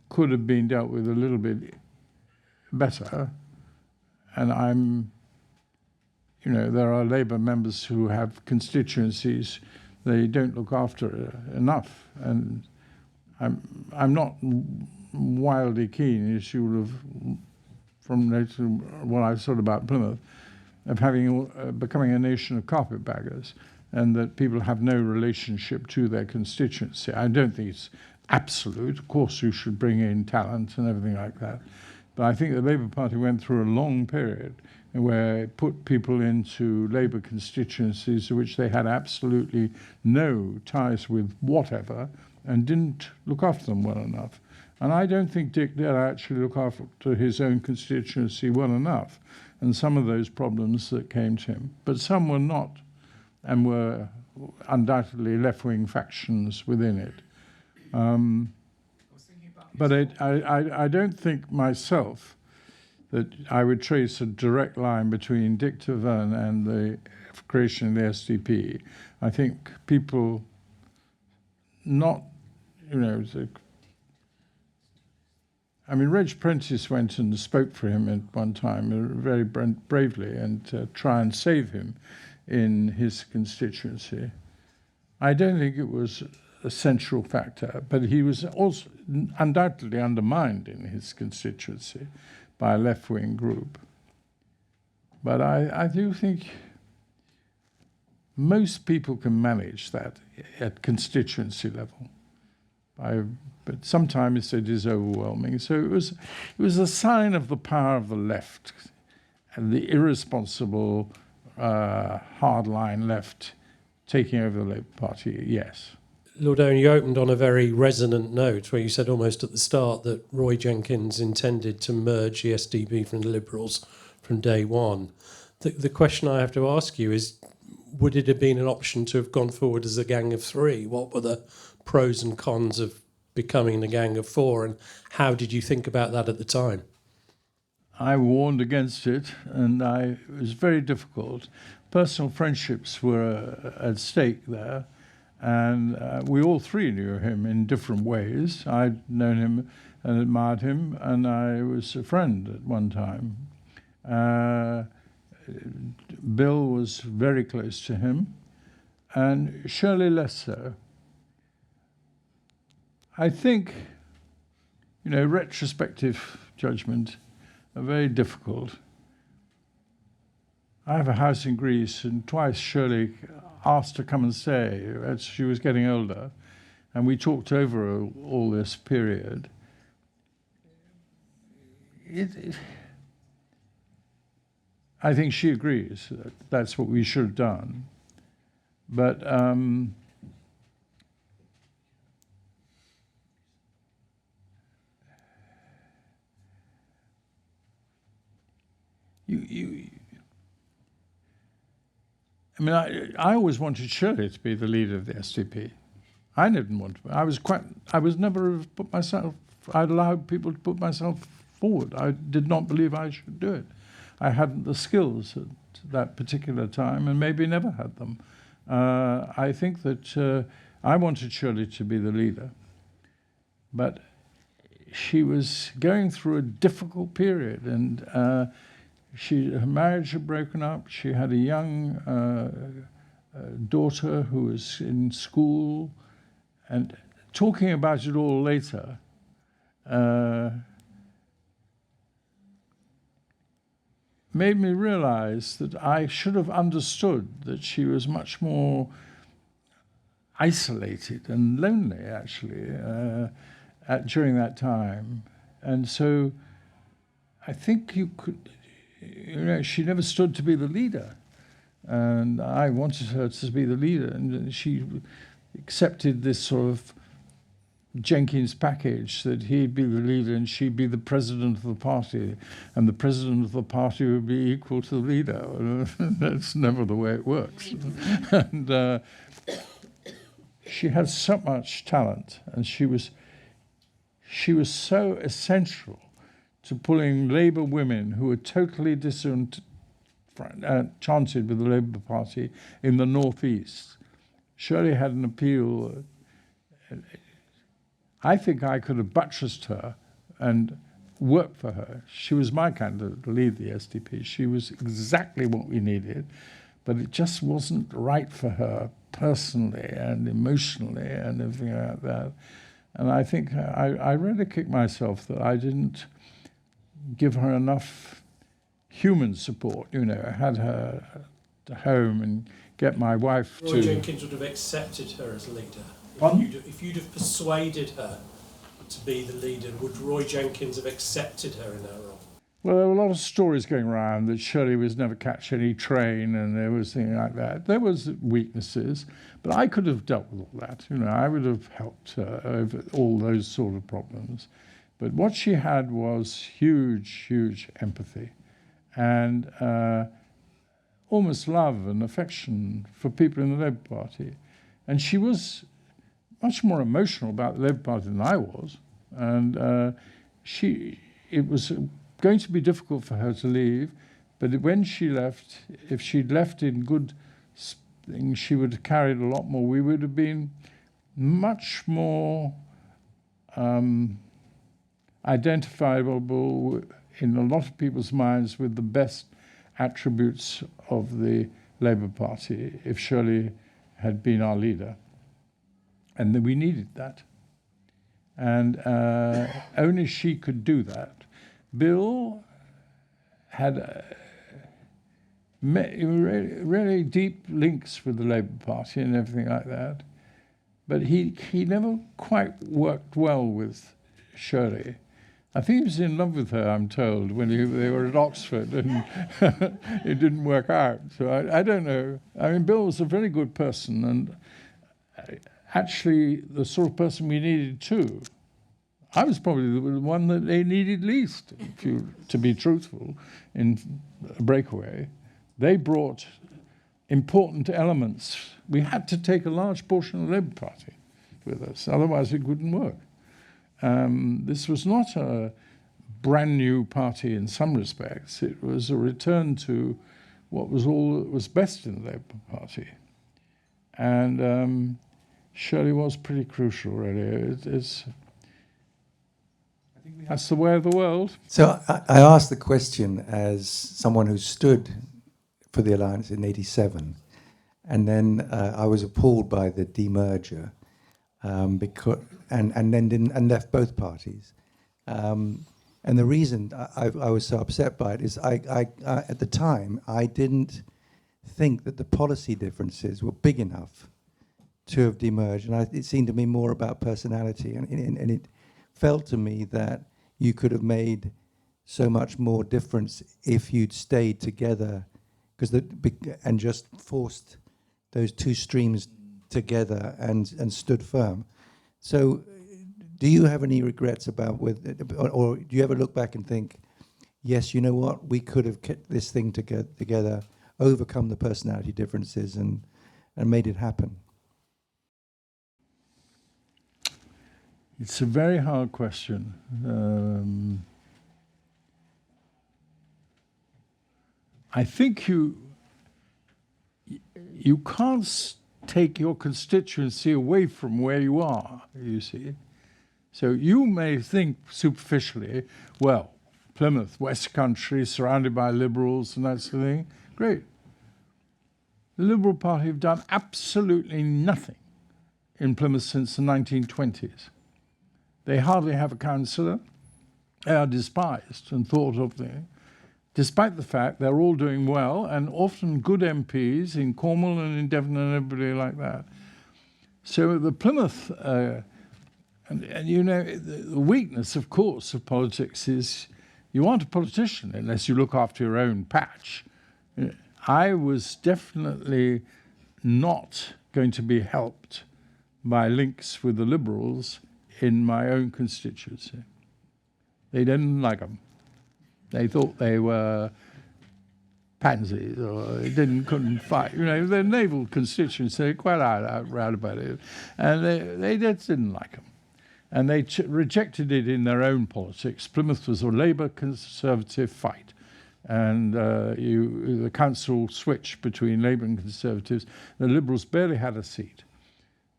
could have been dealt with a little bit better. And there are Labour members who have constituencies they don't look after enough. And I'm not wildly keen, as you would have from what I've said about Plymouth, of becoming a nation of carpetbaggers, and that people have no relationship to their constituency. I don't think it's absolute. Of course, you should bring in talent and everything like that. But I think the Labour Party went through a long period where it put people into Labour constituencies to which they had absolutely no ties with whatever and didn't look after them well enough. And I don't think Dick did actually look after his own constituency well enough, and some of those problems that came to him. But some were not, and were undoubtedly left-wing factions within it. But I don't think myself that I would trace a direct line between Dick Taverne and the creation of the SDP. I think people Reg Prentice went and spoke for him at one time very bravely and try and save him in his constituency. I don't think it was a central factor, but he was also undoubtedly undermined in his constituency by a left-wing group. But I do think most people can manage that at constituency level. but sometimes it is overwhelming. So it was a sign of the power of the left and the irresponsible, hardline left taking over the Labour Party, yes. Lord Owen, you opened on a very resonant note where you said almost at the start that Roy Jenkins intended to merge the SDP from the Liberals from day one. The question I have to ask you is, would it have been an option to have gone forward as a gang of three? What were the pros and cons of becoming the gang of four, and how did you think about that at the time? I warned against it, and it was very difficult. Personal friendships were at stake there, and we all three knew him in different ways. I'd known him and admired him, and I was a friend at one time. Bill was very close to him, and Shirley less so. I think, retrospective judgment are very difficult. I have a house in Greece, and twice Shirley asked to come and stay as she was getting older, and we talked over all this period. I think she agrees that that's what we should have done. But I always wanted Shirley to be the leader of the SDP. I didn't want to. I'd allowed people to put myself forward. I did not believe I should do it. I hadn't the skills at that particular time, and maybe never had them. I think that I wanted Shirley to be the leader, but she was going through a difficult period, and her marriage had broken up. She had a young daughter who was in school, and talking about it all later, made me realize that I should have understood that she was much more isolated and lonely, actually, during that time. And so I think she never stood to be the leader. And I wanted her to be the leader, and she accepted this sort of Jenkins package that he'd be the leader and she'd be the president of the party, and the president of the party would be equal to the leader. That's never the way it works. And she had so much talent, and she was so essential to pulling Labour women who were totally disenchanted with the Labour Party in the Northeast. Shirley had an appeal. I think I could have buttressed her and worked for her. She was my candidate to lead the SDP. She was exactly what we needed, but it just wasn't right for her personally and emotionally and everything like that. And I think I really kicked myself that I didn't give her enough human support. I had her to home and get my wife Roy Jenkins would have accepted her as leader. If you'd have persuaded her to be the leader, would Roy Jenkins have accepted her in that role? Well, there were a lot of stories going around that Shirley was never catch any train, and there was things like that. There was weaknesses, but I could have dealt with all that. I would have helped her over all those sort of problems. But what she had was huge, huge empathy, and almost love and affection for people in the Labour Party. And she was much more emotional about the Labour Party than I was, and it was going to be difficult for her to leave, but when she left, if she'd left in good things, she would have carried a lot more. We would have been much more identifiable in a lot of people's minds with the best attributes of the Labour Party if Shirley had been our leader. And then we needed that. And only she could do that. Bill had really deep links with the Labour Party and everything like that. but he never quite worked well with Shirley. I think he was in love with her, I'm told, when they were at Oxford, and it didn't work out. So I don't know. I mean, Bill was a very good person, and actually the sort of person we needed too. I was probably the one that they needed least, to be truthful, in a breakaway. They brought important elements. We had to take a large portion of the Labour Party with us, otherwise it wouldn't work. This was not a brand new party in some respects. It was a return to what was all that was best in the Labour Party. And Shirley was pretty crucial, really. That's the way of the world. So I asked the question as someone who stood for the alliance in '87, and then I was appalled by the demerger, and left both parties. And the reason I was so upset by it is I at the time I didn't think that the policy differences were big enough to have demerged, and it seemed to me more about personality, and it felt to me that you could have made so much more difference if you'd stayed together, and just forced those two streams together and stood firm. So, do you have any regrets about or do you ever look back and think, yes, you know what, we could have kept this thing together, overcome the personality differences, and made it happen? It's a very hard question. I think you can't take your constituency away from where you are, you see. So you may think superficially, well, Plymouth, West Country, surrounded by Liberals and that sort of thing, great. The Liberal Party have done absolutely nothing in Plymouth since the 1920s. They hardly have a councillor. They are despised and thought of there, despite the fact they're all doing well, and often good MPs in Cornwall and in Devon and everybody like that. So the Plymouth, and you know, the weakness, of course, of politics is you aren't a politician unless you look after your own patch. I was definitely not going to be helped by links with the Liberals in my own constituency. They didn't like them. They thought they were pansies, or they couldn't fight. You know, their naval constituency, they're quite outright about it. And they just didn't like them. And they rejected it in their own politics. Plymouth was a Labour-Conservative fight. And the council switched between Labour and Conservatives. The Liberals barely had a seat.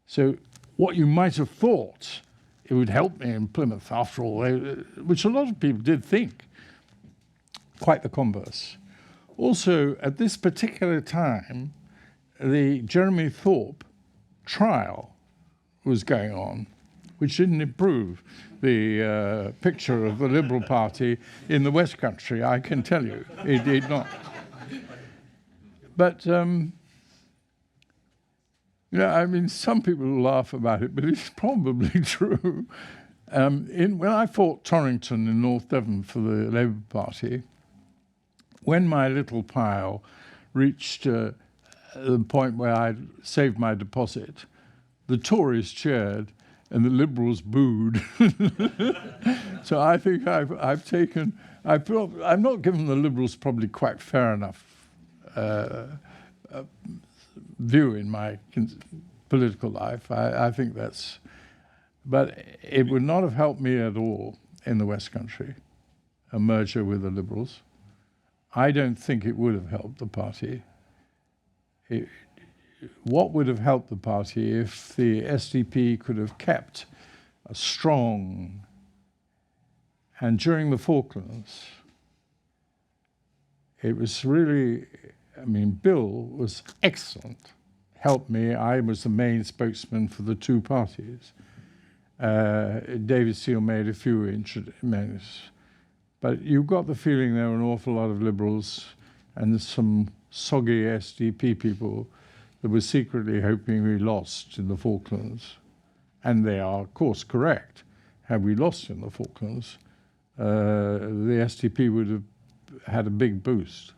So what you might have thought it would help me in Plymouth, after all, which a lot of people did think, quite the converse. Also, at this particular time, the Jeremy Thorpe trial was going on, which didn't improve the picture of the Liberal Party in the West Country, I can tell you. It did not. But, you know, I mean, some people laugh about it, but it's probably true. When I fought Torrington in North Devon for the Labour Party, when my little pile reached the point where I'd saved my deposit, the Tories cheered and the Liberals booed. So I think I've not given the Liberals probably quite fair enough view in my political life. I think that's, but it would not have helped me at all in the West Country, a merger with the Liberals. I don't think it would have helped the party. What would have helped the party if the SDP could have kept a strong, and during the Falklands, it was really, I mean, Bill was excellent, helped me. I was the main spokesman for the two parties. David Steele made a few amendments. But you got the feeling there were an awful lot of Liberals and some soggy SDP people that were secretly hoping we lost in the Falklands. And they are, of course, correct. Had we lost in the Falklands, the SDP would have had a big boost.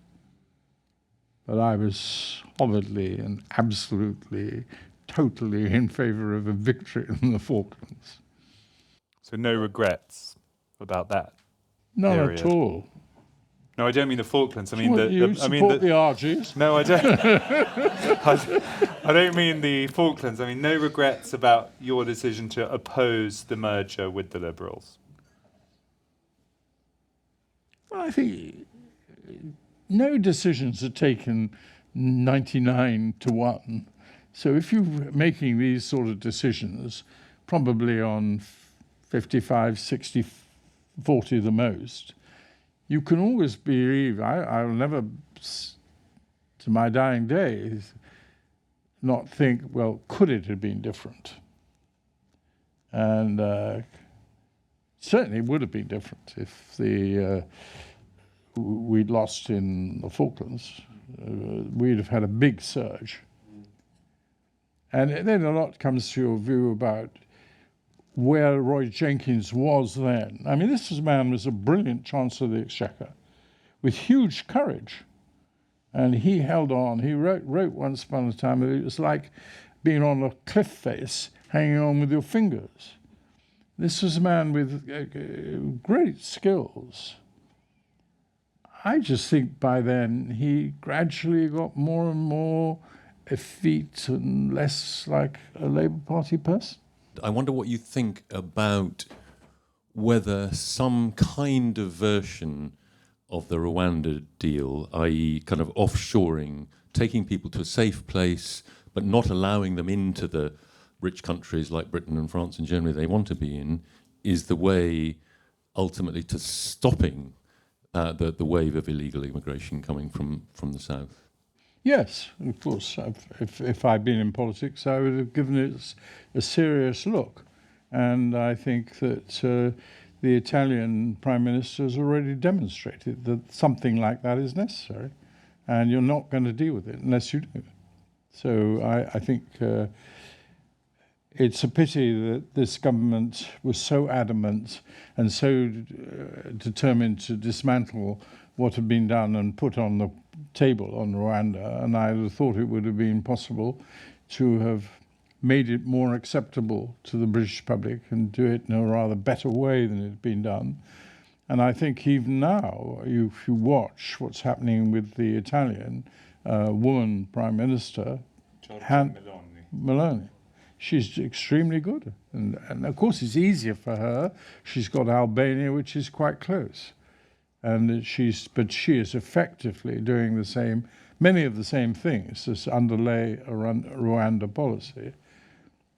But I was solidly and absolutely, totally in favor of a victory in the Falklands. So no regrets about that? None period. at all. No, I don't mean the Falklands. I mean What, you support the RGs? No, I don't. I don't mean the Falklands. I mean no regrets about your decision to oppose the merger with the Liberals. Well, I think no decisions are taken 99-1. So if you're making these sort of decisions, probably on 55, 60, 40 the most, you can always believe, I'll never, to my dying days, not think, well, could it have been different? And certainly would have been different if we'd lost in the Falklands. We'd have had a big surge. And then a lot comes to your view about where Roy Jenkins was then. I mean, this man was a brilliant Chancellor of the Exchequer with huge courage. And he held on. He wrote once upon a time that it was like being on a cliff face, hanging on with your fingers. This was a man with great skills. I just think by then he gradually got more and more effete and less like a Labour Party person. I wonder what you think about whether some kind of version of the Rwanda deal, i.e. kind of offshoring, taking people to a safe place, but not allowing them into the rich countries like Britain and France and Germany they want to be in, is the way ultimately to stopping the wave of illegal immigration coming from the south. Yes, of course. If I'd been in politics, I would have given it a serious look. And I think that the Italian Prime Minister has already demonstrated that something like that is necessary. And you're not going to deal with it unless you do. So I think it's a pity that this government was so adamant and so determined to dismantle what had been done and put on the table on Rwanda, and I would have thought it would have been possible to have made it more acceptable to the British public and do it in a rather better way than it had been done. And I think even now, if you watch what's happening with the Italian woman Prime Minister, Meloni, she's extremely good. And of course it's easier for her. She's got Albania, which is quite close. And she is effectively doing the same, many of the same things as underlay a Rwanda policy.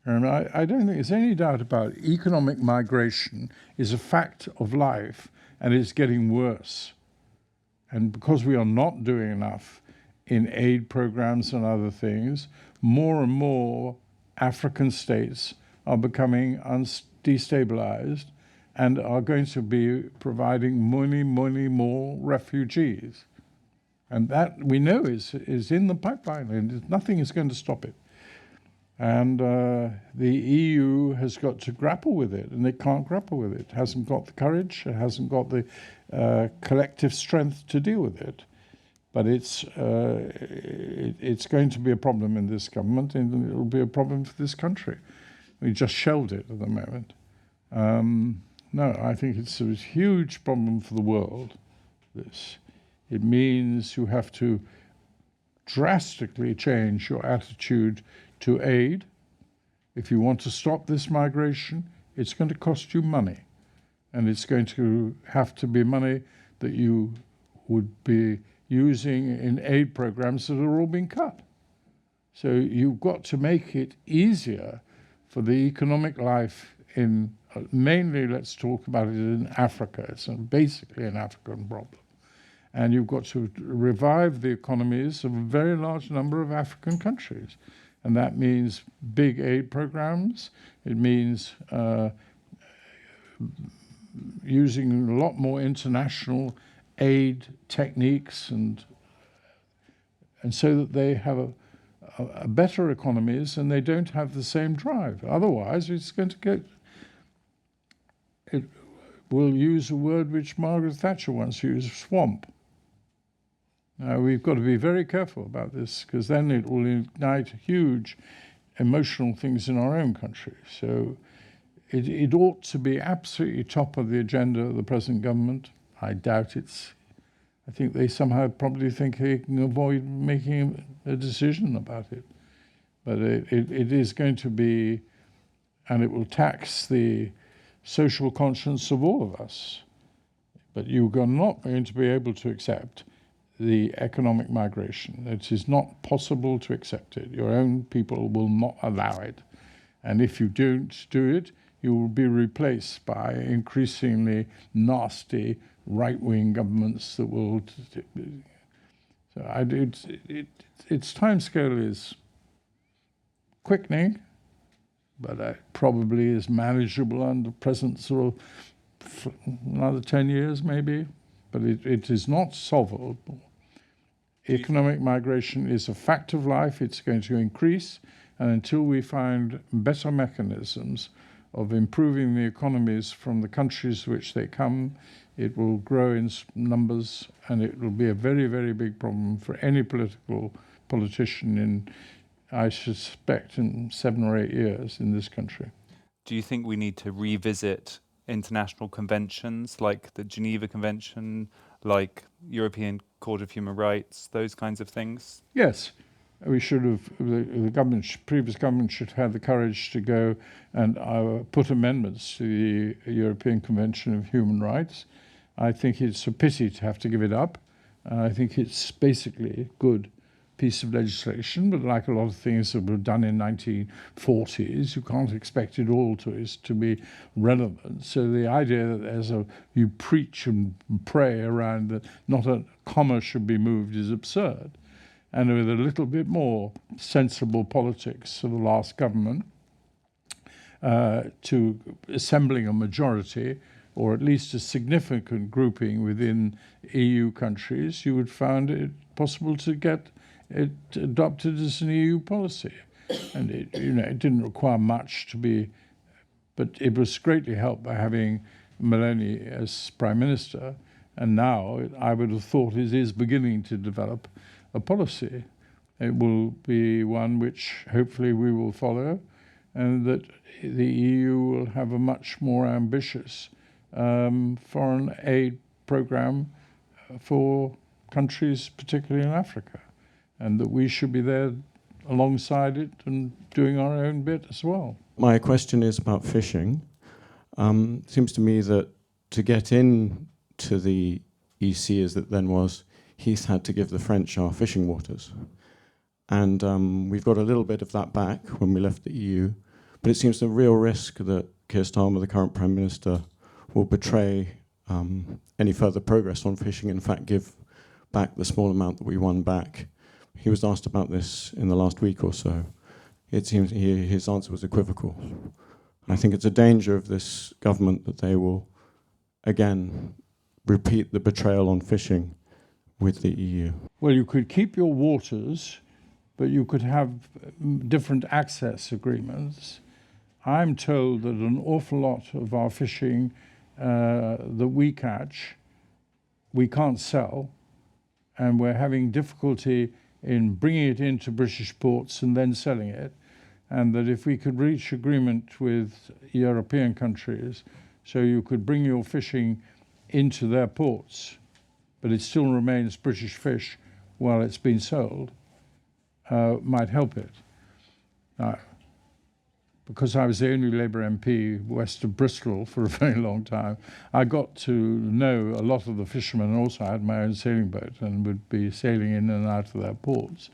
And I don't think there's any doubt about it. Economic migration is a fact of life, and it's getting worse. And because we are not doing enough in aid programs and other things, more and more African states are becoming destabilized and are going to be providing many more refugees. And that, we know, is in the pipeline, and nothing is going to stop it. And the EU has got to grapple with it, and it can't grapple with it. It hasn't got the courage, it hasn't got the collective strength to deal with it. But it's going to be a problem in this government, and it will be a problem for this country. We just shelved it at the moment. No, I think it's a huge problem for the world, this. It means you have to drastically change your attitude to aid. If you want to stop this migration, it's going to cost you money. And it's going to have to be money that you would be using in aid programs that are all being cut. So you've got to make it easier for the economic life in, mainly let's talk about it in Africa. It's basically an African problem. And you've got to revive the economies of a very large number of African countries. And that means big aid programs. It means using a lot more international aid techniques, and so that they have better economies, and they don't have the same drive. Otherwise, it's going to go. We'll use a word which Margaret Thatcher once used, swamp. Now, we've got to be very careful about this, because then it will ignite huge emotional things in our own country. So it ought to be absolutely top of the agenda of the present government. I doubt it's. I think they somehow probably think they can avoid making a decision about it. But it is going to be, and it will tax the social conscience of all of us. But you are not going to be able to accept the economic migration. It is not possible to accept it. Your own people will not allow it. And if you don't do it, you will be replaced by increasingly nasty right-wing governments that will. So its timescale is quickening, but it probably is manageable under present sort of another 10 years maybe, but it is not solvable. Economic migration is a fact of life. It's going to increase, and until we find better mechanisms of improving the economies from the countries which they come, it will grow in numbers, and it will be a very, very big problem for any politician in, I suspect, in 7 or 8 years in this country. Do you think we need to revisit international conventions like the Geneva Convention, like European Court of Human Rights, those kinds of things? Yes. We should have, the government, previous government should have the courage to go and put amendments to the European Convention of Human Rights. I think it's a pity to have to give it up. I think it's basically a good piece of legislation, but like a lot of things that were done in 1940s, you can't expect it all to be relevant. So the idea that you preach and pray around that not a comma should be moved is absurd. And with a little bit more sensible politics of the last government to assembling a majority, or at least a significant grouping within EU countries, you would find it possible to get it adopted as an EU policy. And it didn't require much to be, but it was greatly helped by having Meloni as Prime Minister. And now I would have thought it is beginning to develop a policy. It will be one which hopefully we will follow, and that the EU will have a much more ambitious foreign aid program for countries, particularly in Africa, and that we should be there alongside it and doing our own bit as well. My question is about fishing. It seems to me that to get in to the EC, as it then was, he's had to give the French our fishing waters. And we've got a little bit of that back when we left the EU, but it seems the real risk that Keir Starmer, the current Prime Minister, will betray any further progress on fishing, in fact give back the small amount that we won back. He was asked about this in the last week or so. It seems his answer was equivocal. I think it's a danger of this government that they will, again, repeat the betrayal on fishing with the EU. Well, you could keep your waters, but you could have different access agreements. I'm told that an awful lot of our fishing that we catch, we can't sell, and we're having difficulty in bringing it into British ports and then selling it, and that if we could reach agreement with European countries, so you could bring your fishing into their ports, but it still remains British fish while it's been sold, might help it. Now, because I was the only Labour MP west of Bristol for a very long time, I got to know a lot of the fishermen, and also I had my own sailing boat and would be sailing in and out of their ports.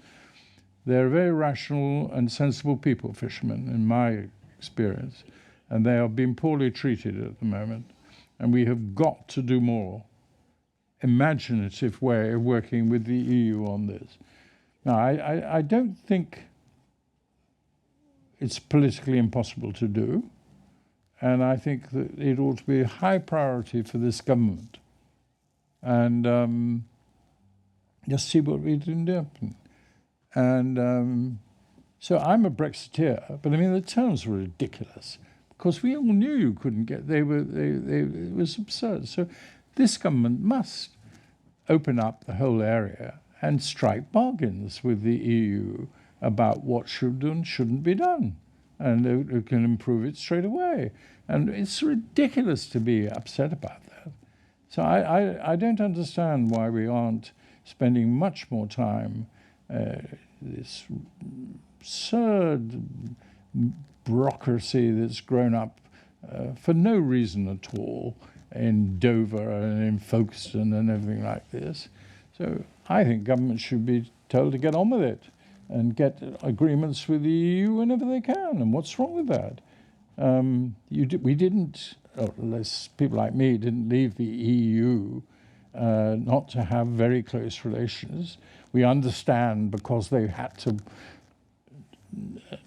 They're very rational and sensible people, fishermen, in my experience, and they are being poorly treated at the moment, and we have got to do more imaginative way of working with the EU on this. Now, I don't think it's politically impossible to do, and I think that it ought to be a high priority for this government, and just see what we can do. And So I'm a Brexiteer, but I mean, the terms were ridiculous because we all knew you couldn't get, it was absurd. So this government must open up the whole area and strike bargains with the EU about what should and shouldn't be done. And it can improve it straight away. And it's ridiculous to be upset about that. So I don't understand why we aren't spending much more time, this absurd bureaucracy that's grown up for no reason at all in Dover and in Folkestone and everything like this. So I think government should be told to get on with it and get agreements with the EU whenever they can. And what's wrong with that? We didn't, unless people like me didn't leave the EU not to have very close relations. We understand because they had to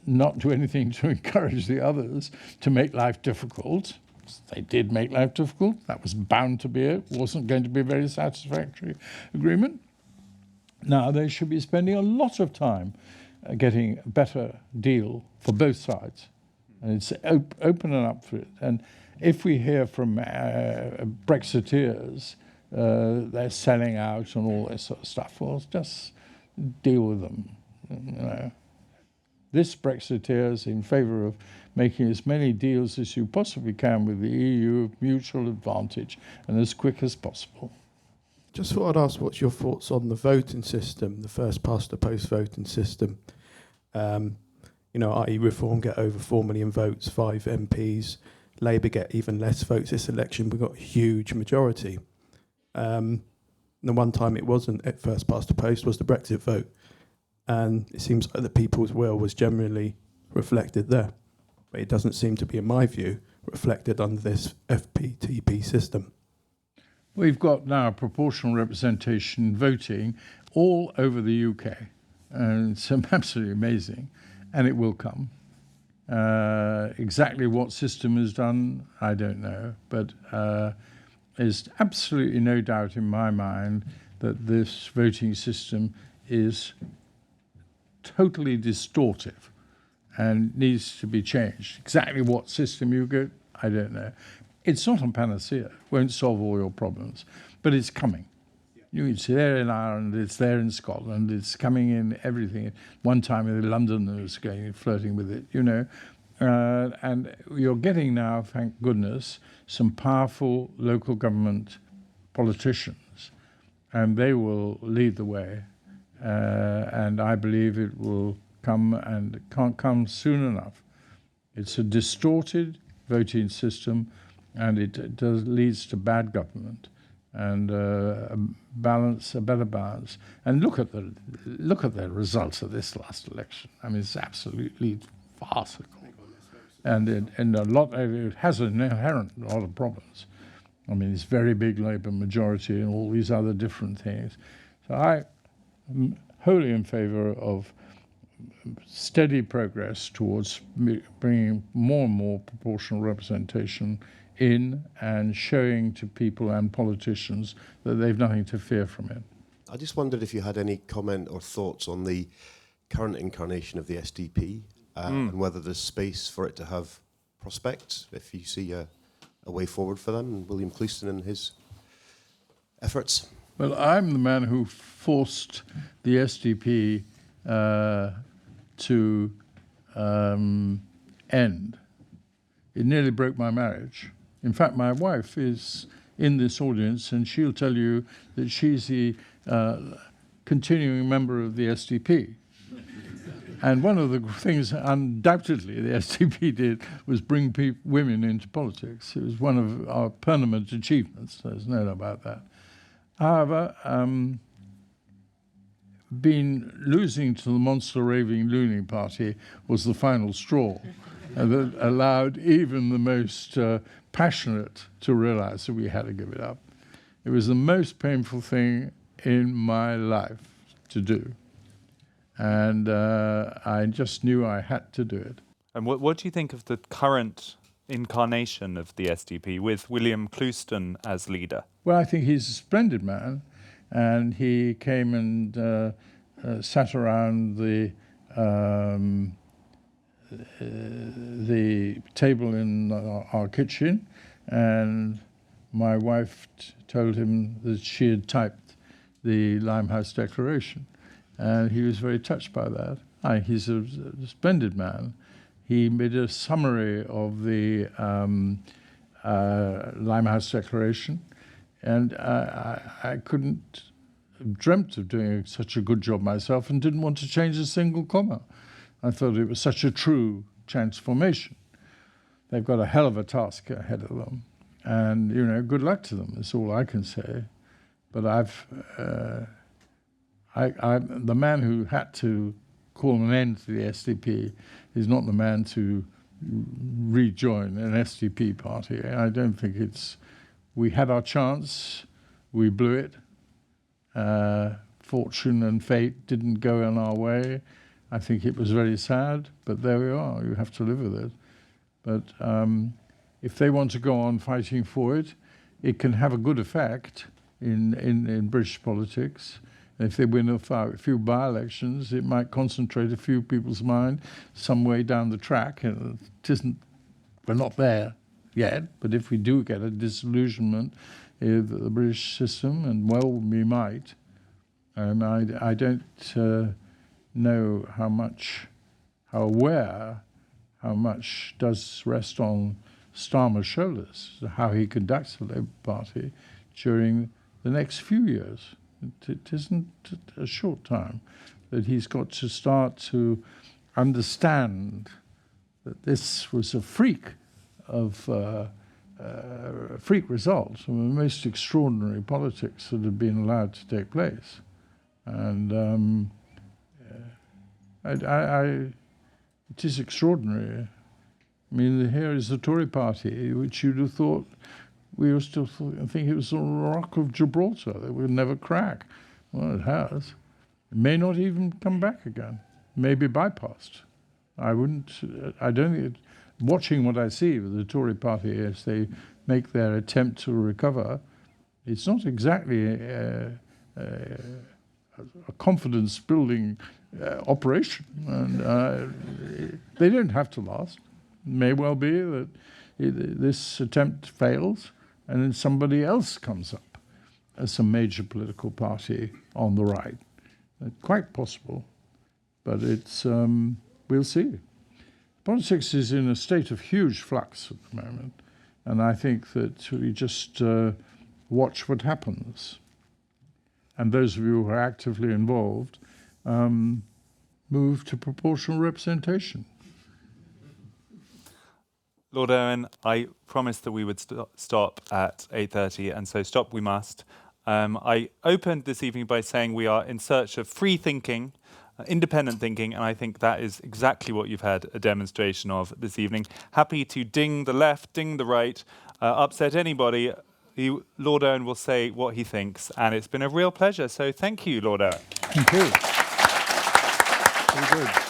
not do anything to encourage the others to make life difficult. They did make life difficult. That was bound to be it. Wasn't going to be a very satisfactory agreement. Now they should be spending a lot of time getting a better deal for both sides. And it's opening up for it. And if we hear from Brexiteers, they're selling out and all this sort of stuff, well, just deal with them. You know. This Brexiteer is in favour of making as many deals as you possibly can with the EU of mutual advantage and as quick as possible. Just thought I'd ask what's your thoughts on the voting system, the first past the post voting system. I.e. Reform get over 4 million votes, 5 MPs. Labour get even less votes this election. We got a huge majority. The one time it wasn't at first past the post was the Brexit vote. And it seems like the people's will was generally reflected there. But it doesn't seem to be, in my view, reflected under this FPTP system. We've got now proportional representation voting all over the UK. And it's absolutely amazing. And it will come. Exactly what system is done, I don't know. But there's absolutely no doubt in my mind that this voting system is totally distortive and needs to be changed. Exactly what system you get, I don't know. It's not a panacea, won't solve all your problems, but it's coming. It's there in Ireland, it's there in Scotland, it's coming in everything. One time in London there was flirting with it, and you're getting now, thank goodness, some powerful local government politicians, and they will lead the way. And I believe it will come, and it can't come soon enough. It's a distorted voting system, and it leads to bad government and a better balance. And look at the results of this last election. I mean, it's absolutely farcical, and it has an inherent lot of problems. I mean, it's very big Labour majority and all these other different things. So I'm wholly in favour of steady progress towards bringing more and more proportional representation in and showing to people and politicians that they've nothing to fear from it. I just wondered if you had any comment or thoughts on the current incarnation of the SDP and whether there's space for it to have prospects, if you see a way forward for them, and William Cleaston and his efforts. Well, I'm the man who forced the SDP to end. It nearly broke my marriage. In fact, my wife is in this audience, and she'll tell you that she's the continuing member of the SDP. And one of the things undoubtedly the SDP did was bring women into politics. It was one of our permanent achievements. There's no doubt about that. However, losing to the monster raving loony party was the final straw that allowed even the most passionate to realize that we had to give it up. It was the most painful thing in my life to do. And I just knew I had to do it. And what do you think of the current incarnation of the SDP with William Cleaston as leader? Well, I think he's a splendid man, and he came and sat around the the table in our kitchen, and my wife told him that she had typed the Limehouse Declaration, and he was very touched by that. He's a splendid man. He made a summary of the Limehouse Declaration, and I couldn't have dreamt of doing such a good job myself, and didn't want to change a single comma. I thought it was such a true transformation. They've got a hell of a task ahead of them, and good luck to them. Is all I can say. But the man who had to call an end to the SDP is not the man to rejoin an SDP party. I don't think it's. We had our chance, we blew it. Fortune and fate didn't go in our way. I think it was very sad, but there we are. You have to live with it. But if they want to go on fighting for it, it can have a good effect in British politics. If they win a few by-elections, it might concentrate a few people's mind some way down the track. And it isn't. We're not there yet, but if we do get a disillusionment of the British system, and well, we might. I don't know how much does rest on Starmer's shoulders, how he conducts the Labour Party during the next few years. It isn't a short time that he's got to start to understand that this was a freak result of the most extraordinary politics that had been allowed to take place. And it is extraordinary. I mean, here is the Tory party, which you'd have thought, we were still think it was the Rock of Gibraltar that would never crack. Well, it has. It may not even come back again. It may be bypassed. I don't think watching what I see with the Tory party as they make their attempt to recover, it's not exactly a confidence-building operation. And they don't have to last. It may well be that this attempt fails and then somebody else comes up as some major political party on the right. Quite possible, but it's we'll see. Politics is in a state of huge flux at the moment, and I think that we just watch what happens. And those of you who are actively involved move to proportional representation. Lord Owen, I promised that we would stop at 8:30, and so stop we must. I opened this evening by saying we are in search of free thinking, independent thinking, and I think that is exactly what you've had a demonstration of this evening. Happy to ding the left, ding the right, upset anybody. Lord Owen will say what he thinks, and it's been a real pleasure. So thank you, Lord Owen. Thank you. Very good.